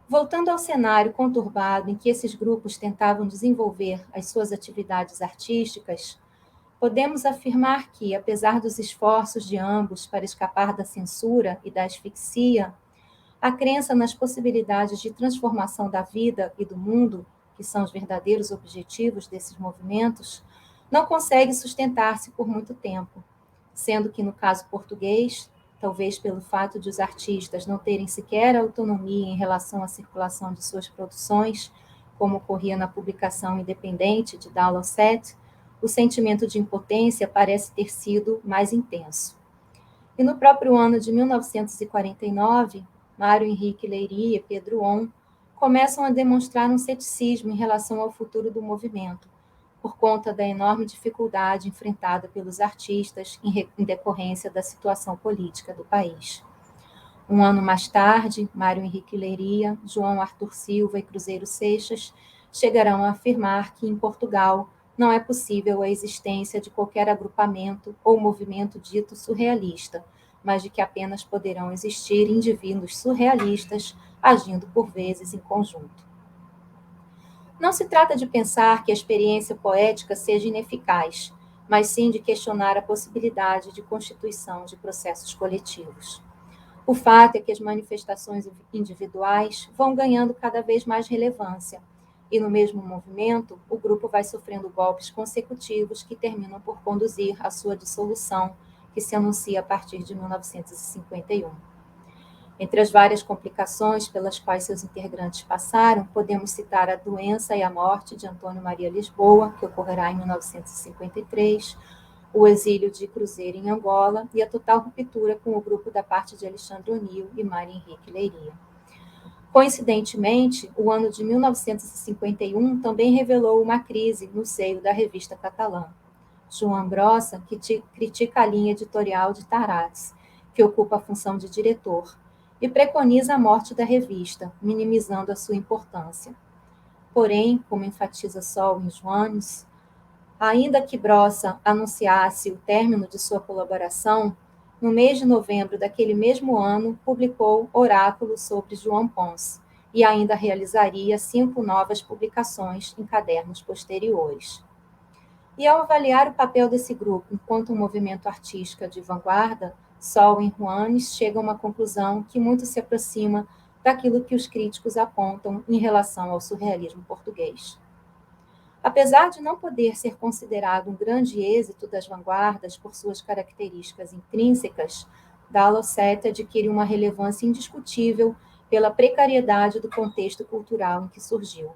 S3: Voltando ao cenário conturbado em que esses grupos tentavam desenvolver as suas atividades artísticas, podemos afirmar que, apesar dos esforços de ambos para escapar da censura e da asfixia, a crença nas possibilidades de transformação da vida e do mundo, que são os verdadeiros objetivos desses movimentos, não consegue sustentar-se por muito tempo, sendo que, no caso português, talvez pelo fato de os artistas não terem sequer autonomia em relação à circulação de suas produções, como ocorria na publicação independente de Dalloset, o sentimento de impotência parece ter sido mais intenso. E no próprio ano de 1949, Mário Henrique Leiria e Pedro On começam a demonstrar um ceticismo em relação ao futuro do movimento, por conta da enorme dificuldade enfrentada pelos artistas em decorrência da situação política do país. Um ano mais tarde, Mário Henrique Leiria, João Arthur Silva e Cruzeiro Seixas chegarão a afirmar que, em Portugal, não é possível a existência de qualquer agrupamento ou movimento dito surrealista, mas de que apenas poderão existir indivíduos surrealistas agindo por vezes em conjunto. Não se trata de pensar que a experiência poética seja ineficaz, mas sim de questionar a possibilidade de constituição de processos coletivos. O fato é que as manifestações individuais vão ganhando cada vez mais relevância, e no mesmo movimento, o grupo vai sofrendo golpes consecutivos que terminam por conduzir à sua dissolução, que se anuncia a partir de 1951. Entre as várias complicações pelas quais seus integrantes passaram, podemos citar a doença e a morte de Antônio Maria Lisboa, que ocorrerá em 1953, o exílio de Cruzeiro em Angola e a total ruptura com o grupo da parte de Alexandre O'Neill e Mário Henrique Leiria. Coincidentemente, o ano de 1951 também revelou uma crise no seio da revista catalã. Joan Brossa, que critica a linha editorial de Tarats, que ocupa a função de diretor, e preconiza a morte da revista, minimizando a sua importância. Porém, como enfatiza Sol em Joanes, ainda que Brossa anunciasse o término de sua colaboração, no mês de novembro daquele mesmo ano, publicou Oráculo sobre João Pons, e ainda realizaria 5 novas publicações em cadernos posteriores. E ao avaliar o papel desse grupo enquanto um movimento artístico de vanguarda, Sol e Joanes chegam a uma conclusão que muito se aproxima daquilo que os críticos apontam em relação ao surrealismo português. Apesar de não poder ser considerado um grande êxito das vanguardas por suas características intrínsecas, Dalloset adquire uma relevância indiscutível pela precariedade do contexto cultural em que surgiu.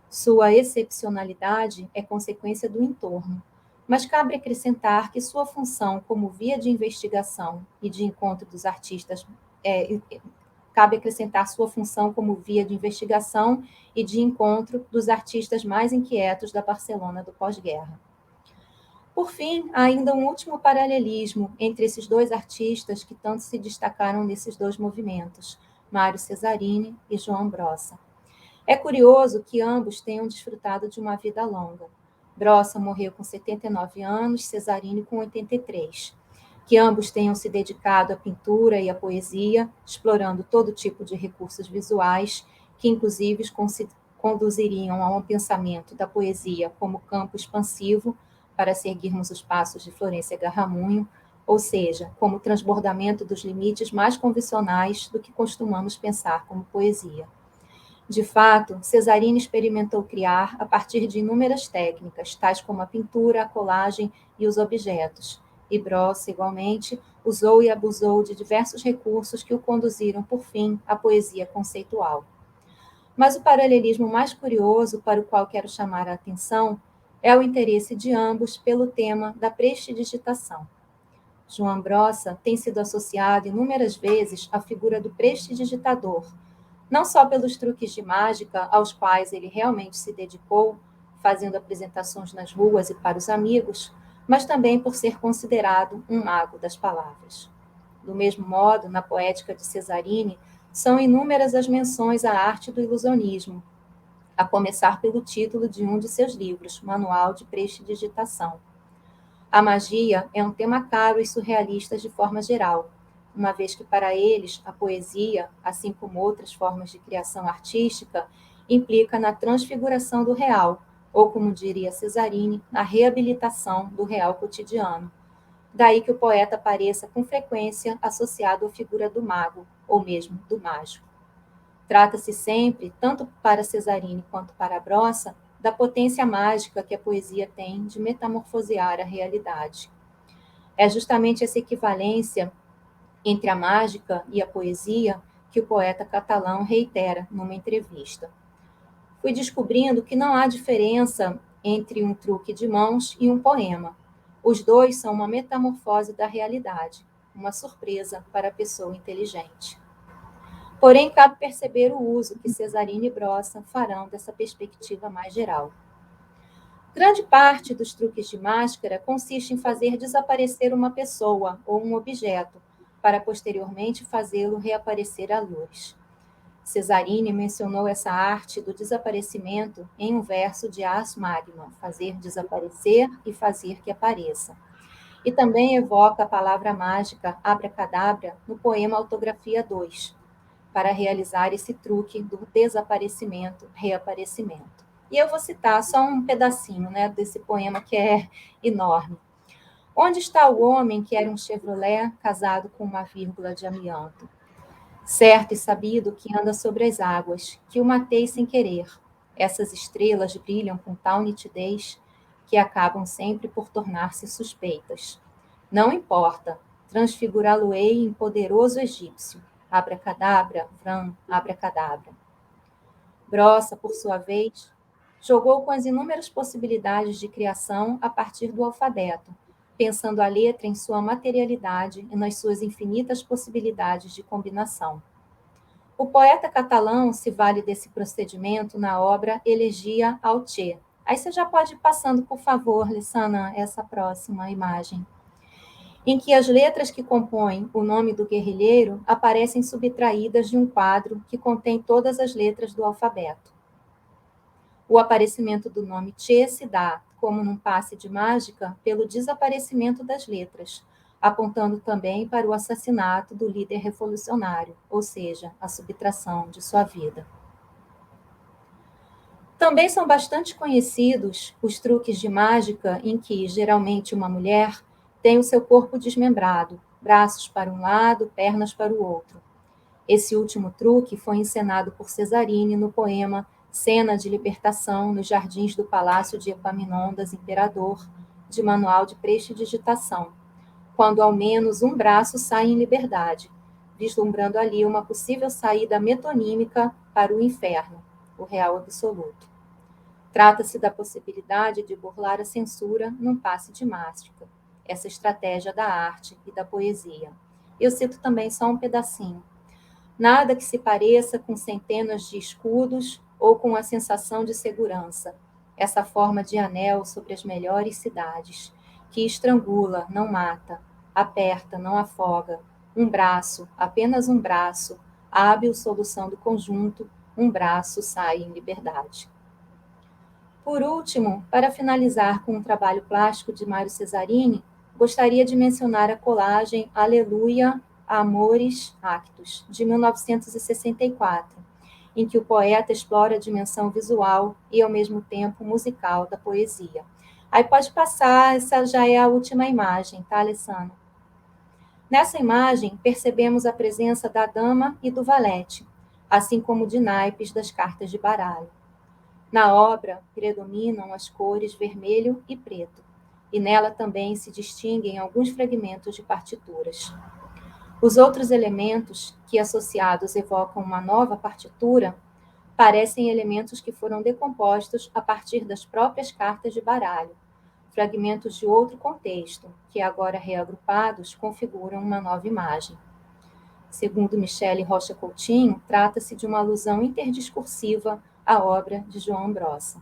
S3: Sua excepcionalidade é consequência do entorno, mas cabe acrescentar que sua função como via de investigação e de encontro dos artistas mais inquietos da Barcelona do pós-guerra. Por fim, há ainda um último paralelismo entre esses dois artistas que tanto se destacaram nesses dois movimentos, Mário Cesarini e João Brossa. É curioso que ambos tenham desfrutado de uma vida longa. Brossa morreu com 79 anos, Cesarini com 83. Que ambos tenham se dedicado à pintura e à poesia, explorando todo tipo de recursos visuais, que inclusive conduziriam a um pensamento da poesia como campo expansivo, para seguirmos os passos de Florência Garramunho, ou seja, como transbordamento dos limites mais convencionais do que costumamos pensar como poesia. De fato, Cesarini experimentou criar a partir de inúmeras técnicas, tais como a pintura, a colagem e os objetos, e Brossa, igualmente, usou e abusou de diversos recursos que o conduziram, por fim, à poesia conceitual. Mas o paralelismo mais curioso para o qual quero chamar a atenção É o interesse de ambos pelo tema da prestidigitação. João Brossa tem sido associado inúmeras vezes à figura do prestidigitador, não só pelos truques de mágica aos quais ele realmente se dedicou, fazendo apresentações nas ruas e para os amigos, mas também por ser considerado um mago das palavras. Do mesmo modo, na poética de Cesarini, são inúmeras as menções à arte do ilusionismo, a começar pelo título de um de seus livros, Manual de Prestidigitação. A magia é um tema caro aos surrealistas de forma geral, uma vez que para eles a poesia, assim como outras formas de criação artística, implica na transfiguração do real, ou como diria Cesarini, na reabilitação do real cotidiano. Daí que o poeta apareça com frequência associado à figura do mago, ou mesmo do mágico. Trata-se sempre, tanto para Cesarini quanto para Brossa, da potência mágica que a poesia tem de metamorfosear a realidade. É justamente essa equivalência entre a mágica e a poesia que o poeta catalão reitera numa entrevista. Fui descobrindo que não há diferença entre um truque de mãos e um poema. Os dois são uma metamorfose da realidade, uma surpresa para a pessoa inteligente. Porém, cabe perceber o uso que Cesarini e Brossa farão dessa perspectiva mais geral. Grande parte dos truques de máscara consiste em fazer desaparecer uma pessoa ou um objeto, para posteriormente fazê-lo reaparecer à luz. Cesarini mencionou essa arte do desaparecimento em um verso de Ars Magna, fazer desaparecer e fazer que apareça. E também evoca a palavra mágica abracadabra no poema Autografia 2, para realizar esse truque do desaparecimento, reaparecimento. E eu vou citar só um pedacinho, né, desse poema que é enorme. Onde está o homem que era um Chevrolet casado com uma vírgula de amianto? Certo e sabido que anda sobre as águas, que o matei sem querer. Essas estrelas brilham com tal nitidez que acabam sempre por tornar-se suspeitas. Não importa, transfigurá-lo-ei em poderoso egípcio. Abracadabra, vram, abracadabra. Brossa, por sua vez, jogou com as inúmeras possibilidades de criação a partir do alfabeto, pensando a letra em sua materialidade e nas suas infinitas possibilidades de combinação. O poeta catalão se vale desse procedimento na obra Elegia ao Che. Aí você já pode ir passando, por favor, Lissana, essa próxima imagem, em que as letras que compõem o nome do guerrilheiro aparecem subtraídas de um quadro que contém todas as letras do alfabeto. O aparecimento do nome Che se dá, como num passe de mágica, pelo desaparecimento das letras, apontando também para o assassinato do líder revolucionário, ou seja, a subtração de sua vida. Também são bastante conhecidos os truques de mágica em que, geralmente, uma mulher tem o seu corpo desmembrado, braços para um lado, pernas para o outro. Esse último truque foi encenado por Cesarini no poema Cena de Libertação nos Jardins do Palácio de Epaminondas, Imperador, de Manual de Prestidigitação, quando ao menos um braço sai em liberdade, vislumbrando ali uma possível saída metonímica para o inferno, o real absoluto. Trata-se da possibilidade de burlar a censura num passe de mágica, essa estratégia da arte e da poesia. Eu cito também só um pedacinho. Nada que se pareça com centenas de escudos ou com a sensação de segurança, essa forma de anel sobre as melhores cidades, que estrangula, não mata, aperta, não afoga, um braço, apenas um braço, hábil solução do conjunto, um braço sai em liberdade. Por último, para finalizar com um trabalho plástico de Mário Cesarini, gostaria de mencionar a colagem Aleluia, Amores, Actos, de 1964, em que o poeta explora a dimensão visual e, ao mesmo tempo, musical da poesia. Aí pode passar, essa já é a última imagem, tá, Alessandra? Nessa imagem, percebemos a presença da dama e do valete, assim como de naipes das cartas de baralho. Na obra, predominam as cores vermelho e preto, e nela também se distinguem alguns fragmentos de partituras. Os outros elementos, que associados evocam uma nova partitura, aparecem elementos que foram decompostos a partir das próprias cartas de baralho, fragmentos de outro contexto, que agora reagrupados configuram uma nova imagem. Segundo Michele Rocha Coutinho, trata-se de uma alusão interdiscursiva à obra de João Brossa.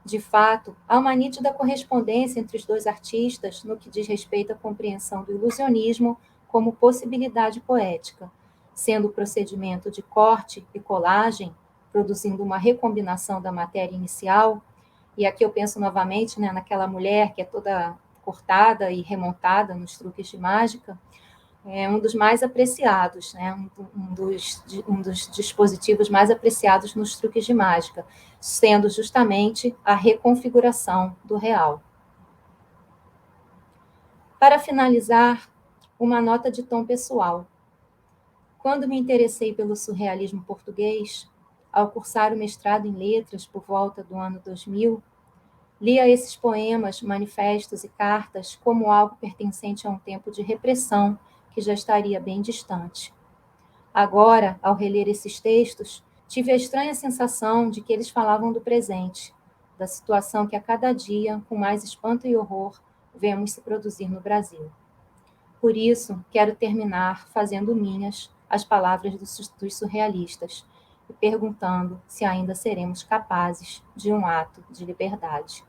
S3: De fato, há uma nítida correspondência entre os dois artistas no que diz respeito à compreensão do ilusionismo como possibilidade poética, sendo o procedimento de corte e colagem, produzindo uma recombinação da matéria inicial, e aqui eu penso novamente, né, naquela mulher que é toda cortada e remontada nos truques de mágica, é um dos mais apreciados, né, um dos dispositivos mais apreciados nos truques de mágica, sendo justamente a reconfiguração do real. Para finalizar, uma nota de tom pessoal. Quando me interessei pelo surrealismo português, ao cursar o mestrado em letras por volta do ano 2000, lia esses poemas, manifestos e cartas como algo pertencente a um tempo de repressão que já estaria bem distante. Agora, ao reler esses textos, tive a estranha sensação de que eles falavam do presente, da situação que a cada dia, com mais espanto e horror, vemos se produzir no Brasil. Por isso, quero terminar fazendo minhas as palavras dos surrealistas e perguntando se ainda seremos capazes de um ato de liberdade.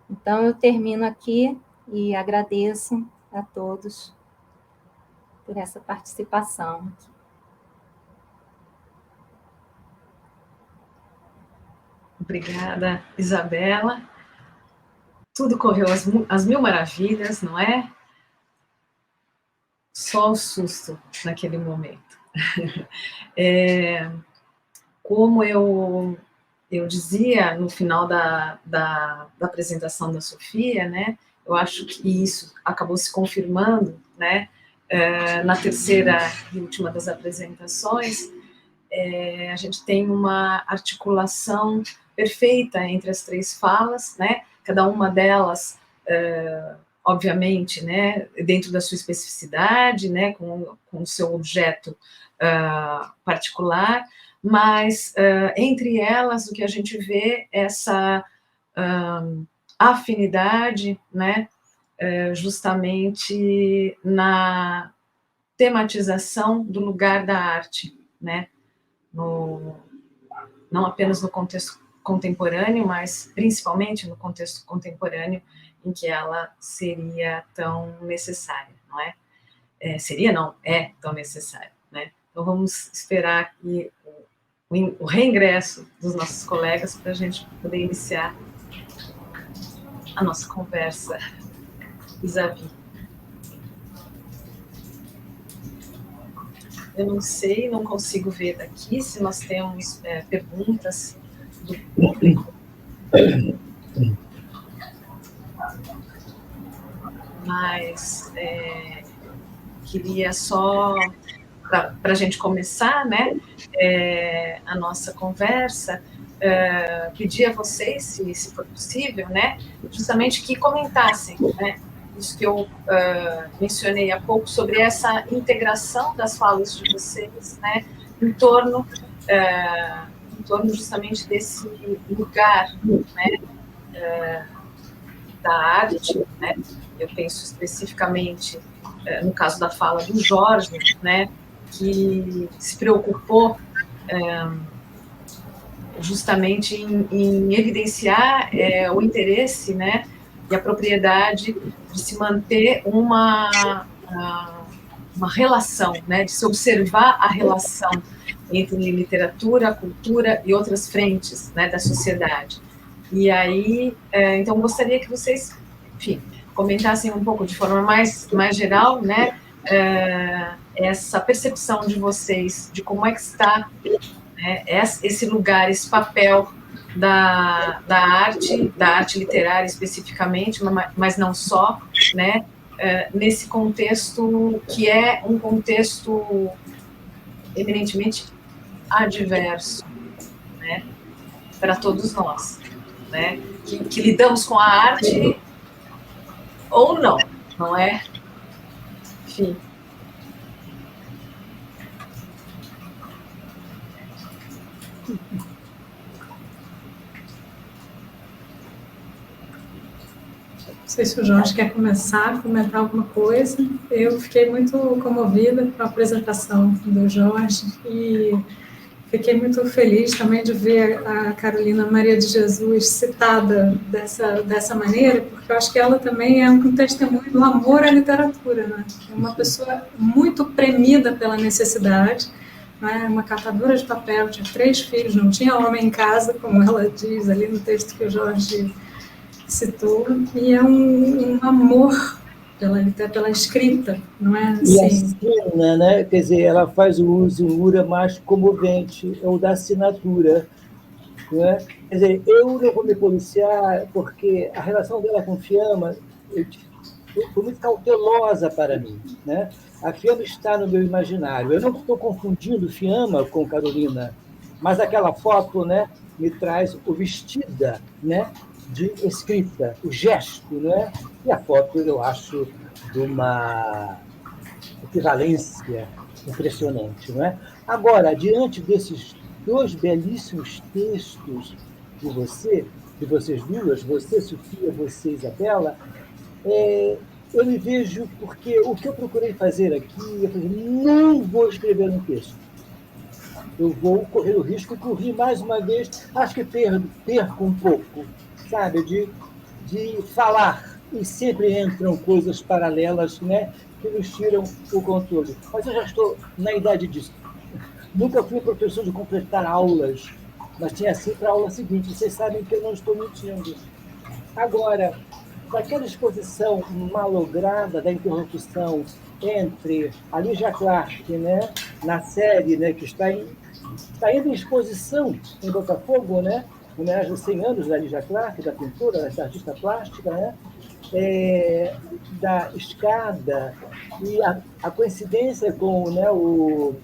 S3: Então, eu termino aqui e agradeço a todos por essa participação.
S1: Obrigada, Isabela. Tudo correu às mil maravilhas, não é? Só o susto naquele momento. Como eu dizia no final da apresentação da Sofia, né, eu acho que isso acabou se confirmando, né, na terceira e última das apresentações. A gente tem uma articulação perfeita entre as três falas, né, cada uma delas, obviamente, né, dentro da sua especificidade, né, com o seu objeto particular, mas entre elas o que a gente vê é essa afinidade, né, justamente na tematização do lugar da arte, né, não apenas no contexto contemporâneo, mas principalmente no contexto contemporâneo em que ela seria tão necessária, não é? É tão necessária, né? Então vamos esperar que o reingresso dos nossos colegas para a gente poder iniciar a nossa conversa vis-à-vis. Eu não sei, não consigo ver daqui se nós temos perguntas do público. Mas queria só, para a gente começar, né, a nossa conversa, pedir a vocês, se for possível, né, justamente que comentassem, né, isso que eu mencionei há pouco, sobre essa integração das falas de vocês, né, em torno justamente desse lugar, né, da arte, né. Eu penso especificamente no caso da fala do Jorge, né, que se preocupou justamente em evidenciar o interesse, né, e a propriedade de se manter uma relação, né, de se observar a relação entre literatura, cultura e outras frentes, né, da sociedade. E aí, então, gostaria que vocês, enfim, comentassem um pouco de forma mais geral, né, essa percepção de vocês, de como é que está, né, esse lugar, esse papel da arte literária especificamente, mas não só, né, nesse contexto que é um contexto eminentemente adverso, né, para todos nós, né, que lidamos com a arte ou não é? Enfim.
S5: Não sei se o Jorge quer começar a comentar alguma coisa. Eu fiquei muito comovida com a apresentação do Jorge e fiquei muito feliz também de ver a Carolina Maria de Jesus citada dessa maneira, porque eu acho que ela também é um testemunho do amor à literatura, né? É uma pessoa muito premida pela necessidade, né? Uma catadora de papel, tinha 3 filhos, não tinha homem em casa, como ela diz ali no texto que o Jorge citou, e é um amor pela escrita, não é
S2: E a
S5: assim?
S2: cena, né? Quer dizer, ela faz o uso mais comovente, é o da assinatura. Né? Quer dizer, eu não vou me policiar porque a relação dela com Fiamma foi muito cautelosa para mim. Né? A Fiamma está no meu imaginário. Eu não estou confundindo Fiamma com Carolina, mas aquela foto, né, me traz o vestida, né, de escrita, o gesto. Né? E a foto eu acho de uma equivalência impressionante. Não é? Agora, diante desses 2 belíssimos textos de vocês duas, você, Sofia, você, Isabela, eu me vejo, porque o que eu procurei fazer aqui, eu falei, não vou escrever um texto. Eu vou correr o risco e corri mais uma vez, acho que perco um pouco, sabe, de falar, e sempre entram coisas paralelas, né, que nos tiram o controle. Mas eu já estou na idade disso. Nunca fui professor de completar aulas, mas tinha assim para a aula seguinte. Vocês sabem que eu não estou mentindo. Agora, daquela exposição malograda da interrupção entre a Lígia Clark, né, na série, né, que está indo em exposição em Botafogo, né, em homenagem aos 100 anos da Lígia Clark, da pintora, da artista plástica, né, da escada, e a coincidência com, né, o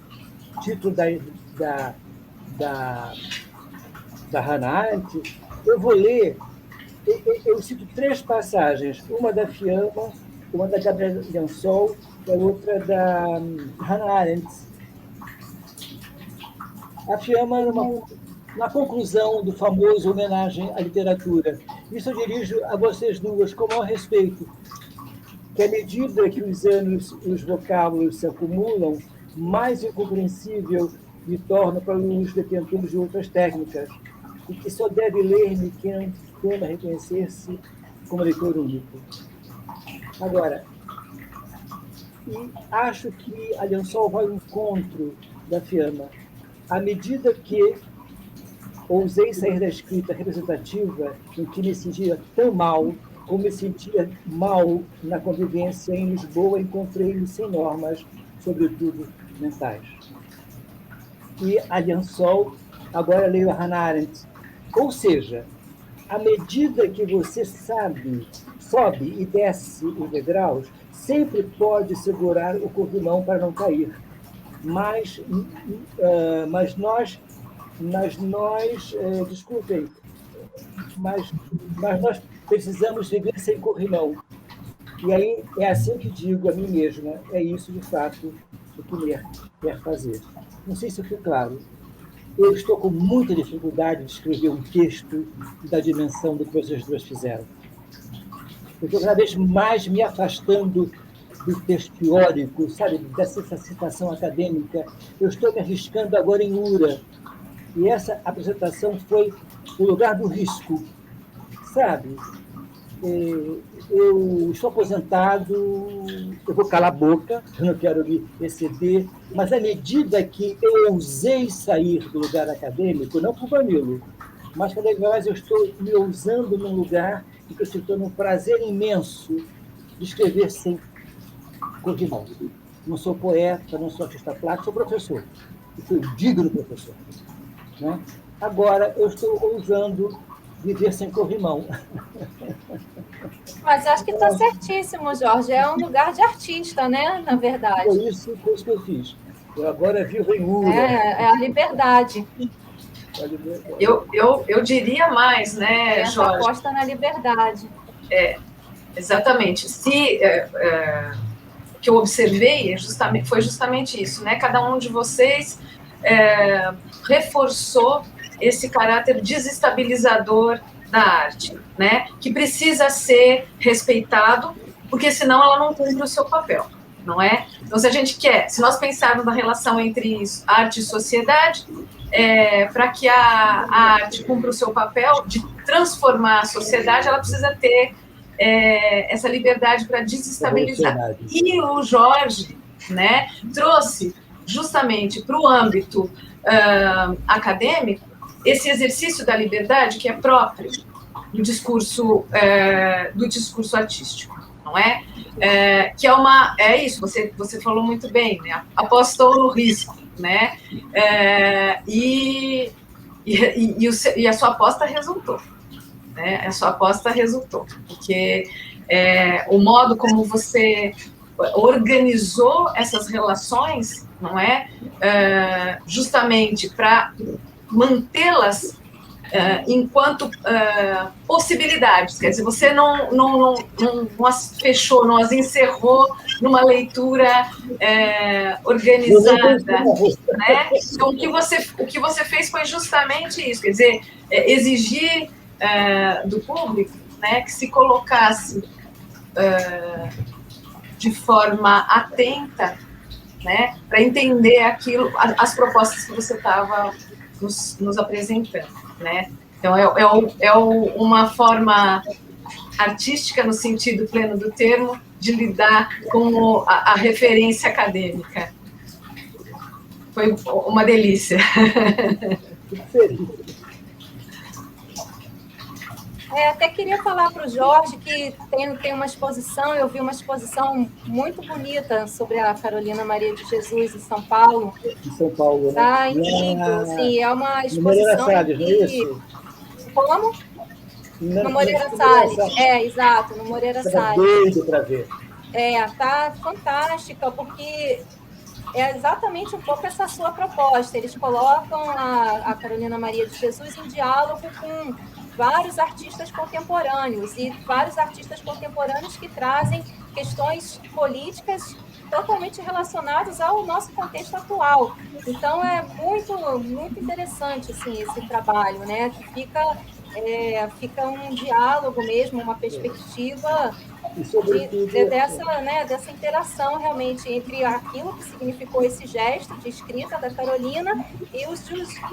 S2: título da Hannah Arendt, eu vou ler, eu cito 3 passagens, uma da Fiamma, uma da Gabriela Liansol, e a outra da Hannah Arendt. A Fiamma, na conclusão do famoso Homenagem à Literatura, isso eu dirijo a vocês duas com o maior respeito, que à medida que os anos e os vocábulos se acumulam, mais incompreensível me torna para os detentores de outras técnicas, e que só deve ler-me quem tema reconhecer-se como leitor único. Agora, e acho que a Liansol vai ao encontro da Fiamma. À medida que ousei sair da escrita representativa, em que me sentia tão mal, como me sentia mal na convivência em Lisboa, encontrei-me sem normas, sobretudo mentais. E a Liansol, agora leio a Hannah Arendt. Ou seja, à medida que você sobe e desce os degraus, sempre pode segurar o corrimão para não cair. Mas nós, desculpem, mas nós precisamos viver sem corrimão. E aí é assim que digo a mim mesma, é isso de fato o que me quer fazer. Não sei se eu fui claro. Eu estou com muita dificuldade de escrever um texto da dimensão do que vocês duas fizeram. Eu estou cada vez mais me afastando do texto teórico, sabe, dessa citação acadêmica. Eu estou me arriscando agora em Ura. E essa apresentação foi o lugar do risco, sabe? Eu estou aposentado, eu vou calar a boca, eu não quero me exceder, mas à medida que eu ousei sair do lugar acadêmico, não por Vanilo, mas cada vez mais eu estou me ousando num lugar em que eu estou num prazer imenso de escrever sem corrimão. Não sou poeta, não sou artista plástico, sou professor, e fui digno professor. Né? Agora eu estou ousando viver sem corrimão.
S3: Mas acho que está certíssimo, Jorge. É um lugar de artista, né? Na verdade.
S2: Foi isso que eu fiz. Eu agora vivo em Ura.
S3: É a liberdade.
S1: Eu diria mais, né, Jorge?
S3: Aposta na liberdade.
S1: Exatamente. O que eu observei foi justamente isso, né? Cada um de vocês reforçou esse caráter desestabilizador da arte, né? Que precisa ser respeitado, porque senão ela não cumpre o seu papel, não é? Então, se nós pensarmos na relação entre arte e sociedade, para que a arte cumpra o seu papel de transformar a sociedade, ela precisa ter essa liberdade para desestabilizar. E o Jorge, né, trouxe justamente para o âmbito acadêmico esse exercício da liberdade que é próprio do discurso artístico, não é? Que é isso, você falou muito bem, né? Apostou no risco, né? E a sua aposta resultou, né? A sua aposta resultou, porque o modo como você organizou essas relações, não é? Justamente para mantê-las enquanto possibilidades, quer dizer, você não as fechou, não as encerrou numa leitura organizada, né? Então, o que você fez foi justamente isso, quer dizer, exigir do público, né, que se colocasse de forma atenta, né, para entender as propostas que você estava nos apresentando, né? Então, uma forma artística, no sentido pleno do termo, de lidar com a referência acadêmica. Foi uma delícia.
S3: Até queria falar para o Jorge que tem uma exposição, eu vi uma exposição muito bonita sobre a Carolina Maria de Jesus em São Paulo.
S2: Em São Paulo, né?
S3: Tá incrível, assim, é uma exposição
S2: no Moreira Salles, não é isso?
S3: Como? No Moreira Salles, exato, no Moreira Salles.
S2: Doido para ver.
S3: Tá fantástica, porque é exatamente um pouco essa sua proposta. Eles colocam a Carolina Maria de Jesus em diálogo com vários artistas contemporâneos, e vários artistas contemporâneos que trazem questões políticas totalmente relacionadas ao nosso contexto atual. Então, é muito, muito interessante assim, esse trabalho, né? Que fica um diálogo mesmo, uma perspectiva dessa interação realmente entre aquilo que significou esse gesto de escrita da Carolina e os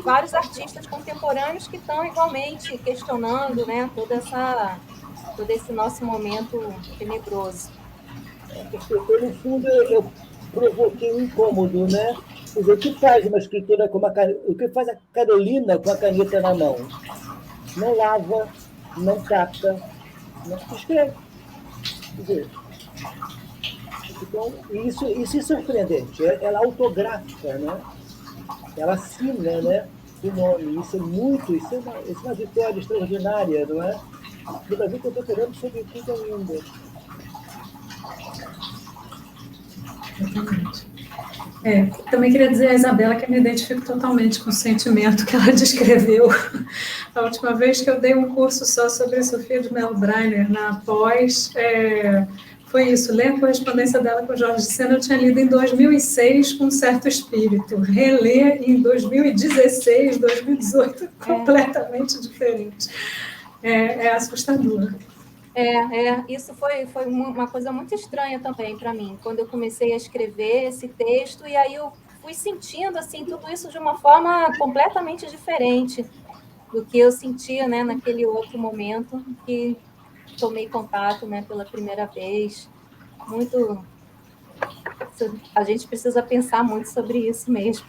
S3: vários artistas contemporâneos que estão igualmente questionando, né, todo esse nosso momento tenebroso.
S2: Porque, no fundo, eu provoquei um incômodo, né? Quer dizer, o que faz uma escritora o que faz a Carolina com a caneta na mão? Não lava, não capta, não escreve. Quer dizer, então, isso é surpreendente. Ela autografa, né? Ela assina, né, o nome. Isso é uma vitória extraordinária, não é? No Brasil contemporâneo, sobretudo ainda.
S5: Exatamente. Também queria dizer a Isabela que eu me identifico totalmente com o sentimento que ela descreveu. A última vez que eu dei um curso só sobre a Sofia de Mello Breiner na pós, foi isso, ler a correspondência dela com o Jorge de Sena, eu tinha lido em 2006 com um certo espírito, reler em 2016, 2018, completamente diferente. É assustador.
S3: Isso foi uma coisa muito estranha também para mim, quando eu comecei a escrever esse texto, e aí eu fui sentindo assim, tudo isso de uma forma completamente diferente do que eu sentia, né, naquele outro momento que tomei contato, né, pela primeira vez. A gente precisa pensar muito sobre isso mesmo.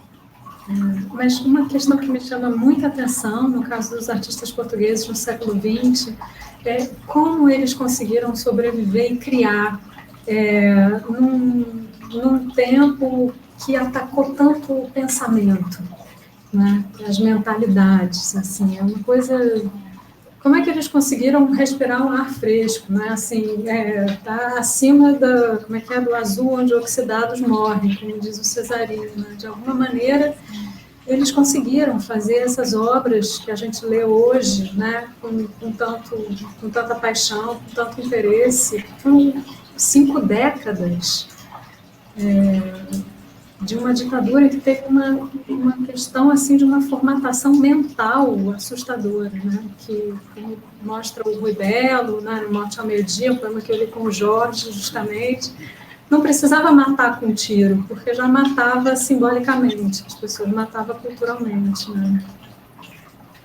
S5: Mas uma questão que me chama muita atenção, no caso dos artistas portugueses no século XX, é como eles conseguiram sobreviver e criar num tempo que atacou tanto o pensamento, né? As mentalidades, assim, é uma coisa... Como é que eles conseguiram respirar um ar fresco, né? Assim, tá acima do azul onde oxidados morrem, como diz o Cesarino, né? De alguma maneira, eles conseguiram fazer essas obras que a gente lê hoje, né? com tanta paixão, com tanto interesse, por 5 décadas. de uma ditadura que teve uma questão assim de uma formatação mental assustadora, né? Que mostra o Rui Belo, né, no Morte ao Meio-Dia, um poema que eu li com o Jorge, justamente. Não precisava matar com tiro, porque já matava simbolicamente, as pessoas matavam culturalmente, né?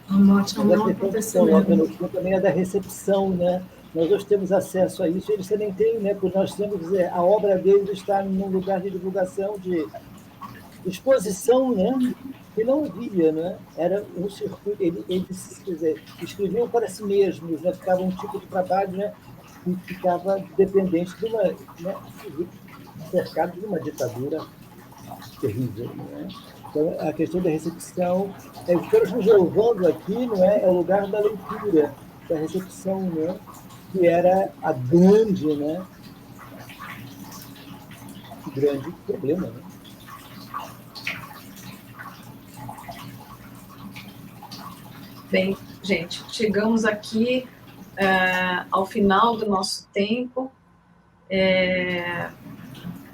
S5: A morte não acontecimento.
S2: Também é da recepção, né? Nós hoje temos acesso a isso, eles também têm, né? Porque nós temos, dizer, a obra deles está num lugar de divulgação, de exposição, né? Que não havia, né? Era um circuito, eles quer dizer, escreviam para si mesmos, né? Ficava um tipo de trabalho, né? Que ficava dependente de uma, né? Cercado de uma ditadura terrível, né? Então, a questão da recepção, o que estamos nos levando aqui, não é? É o lugar da leitura, da recepção, né? Que era a grande, né? Grande problema, né?
S1: Bem, gente, chegamos aqui ao final do nosso tempo.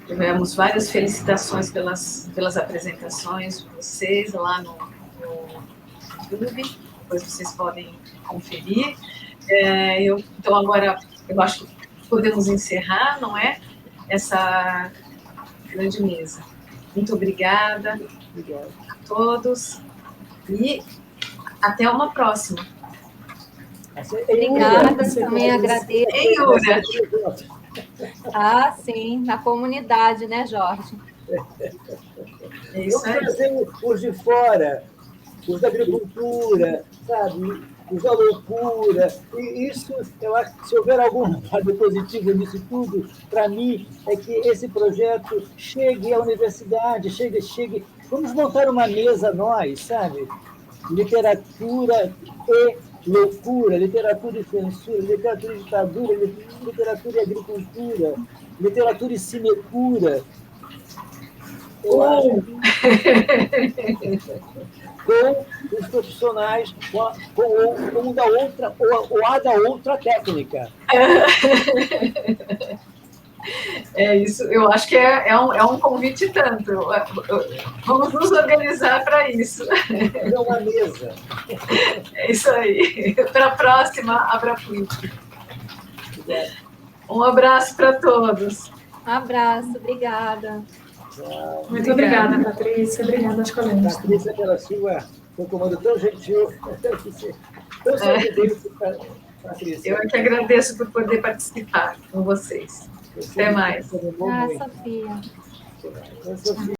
S1: Tivemos várias felicitações pelas apresentações de vocês lá no YouTube, depois vocês podem conferir. Então, agora, eu acho que podemos encerrar, não é? Essa grande mesa. Muito obrigada a todos e até uma próxima.
S3: Obrigada, também agradeço.
S1: Em Ura.
S3: Ah, sim, na comunidade, né, Jorge?
S1: É isso aí.
S2: Vamos trazer os de fora, os da agricultura, sabe? Os da loucura. E isso, eu acho que se houver algum lado positivo nisso tudo, para mim, é que esse projeto chegue à universidade, chegue. Vamos montar uma mesa nós, sabe? Literatura e loucura, literatura e censura, literatura e ditadura, literatura e agricultura, literatura e sinecura. Eu acho com os profissionais, com o da outra, ou a da outra técnica.
S1: É isso, eu acho que é um convite tanto. Vamos nos organizar para isso.
S2: É uma mesa.
S1: É isso aí. Para a próxima, Abra Puig. Um abraço para todos.
S3: Um abraço, obrigada.
S5: Muito obrigada, Patrícia. Obrigada aos colegas.
S2: Patrícia, pela sua comando tão gentil, tão sorridente, Patrícia.
S1: Eu é que agradeço por poder participar com vocês. Até mais.
S3: Ah, Sofia.
S2: Sofia.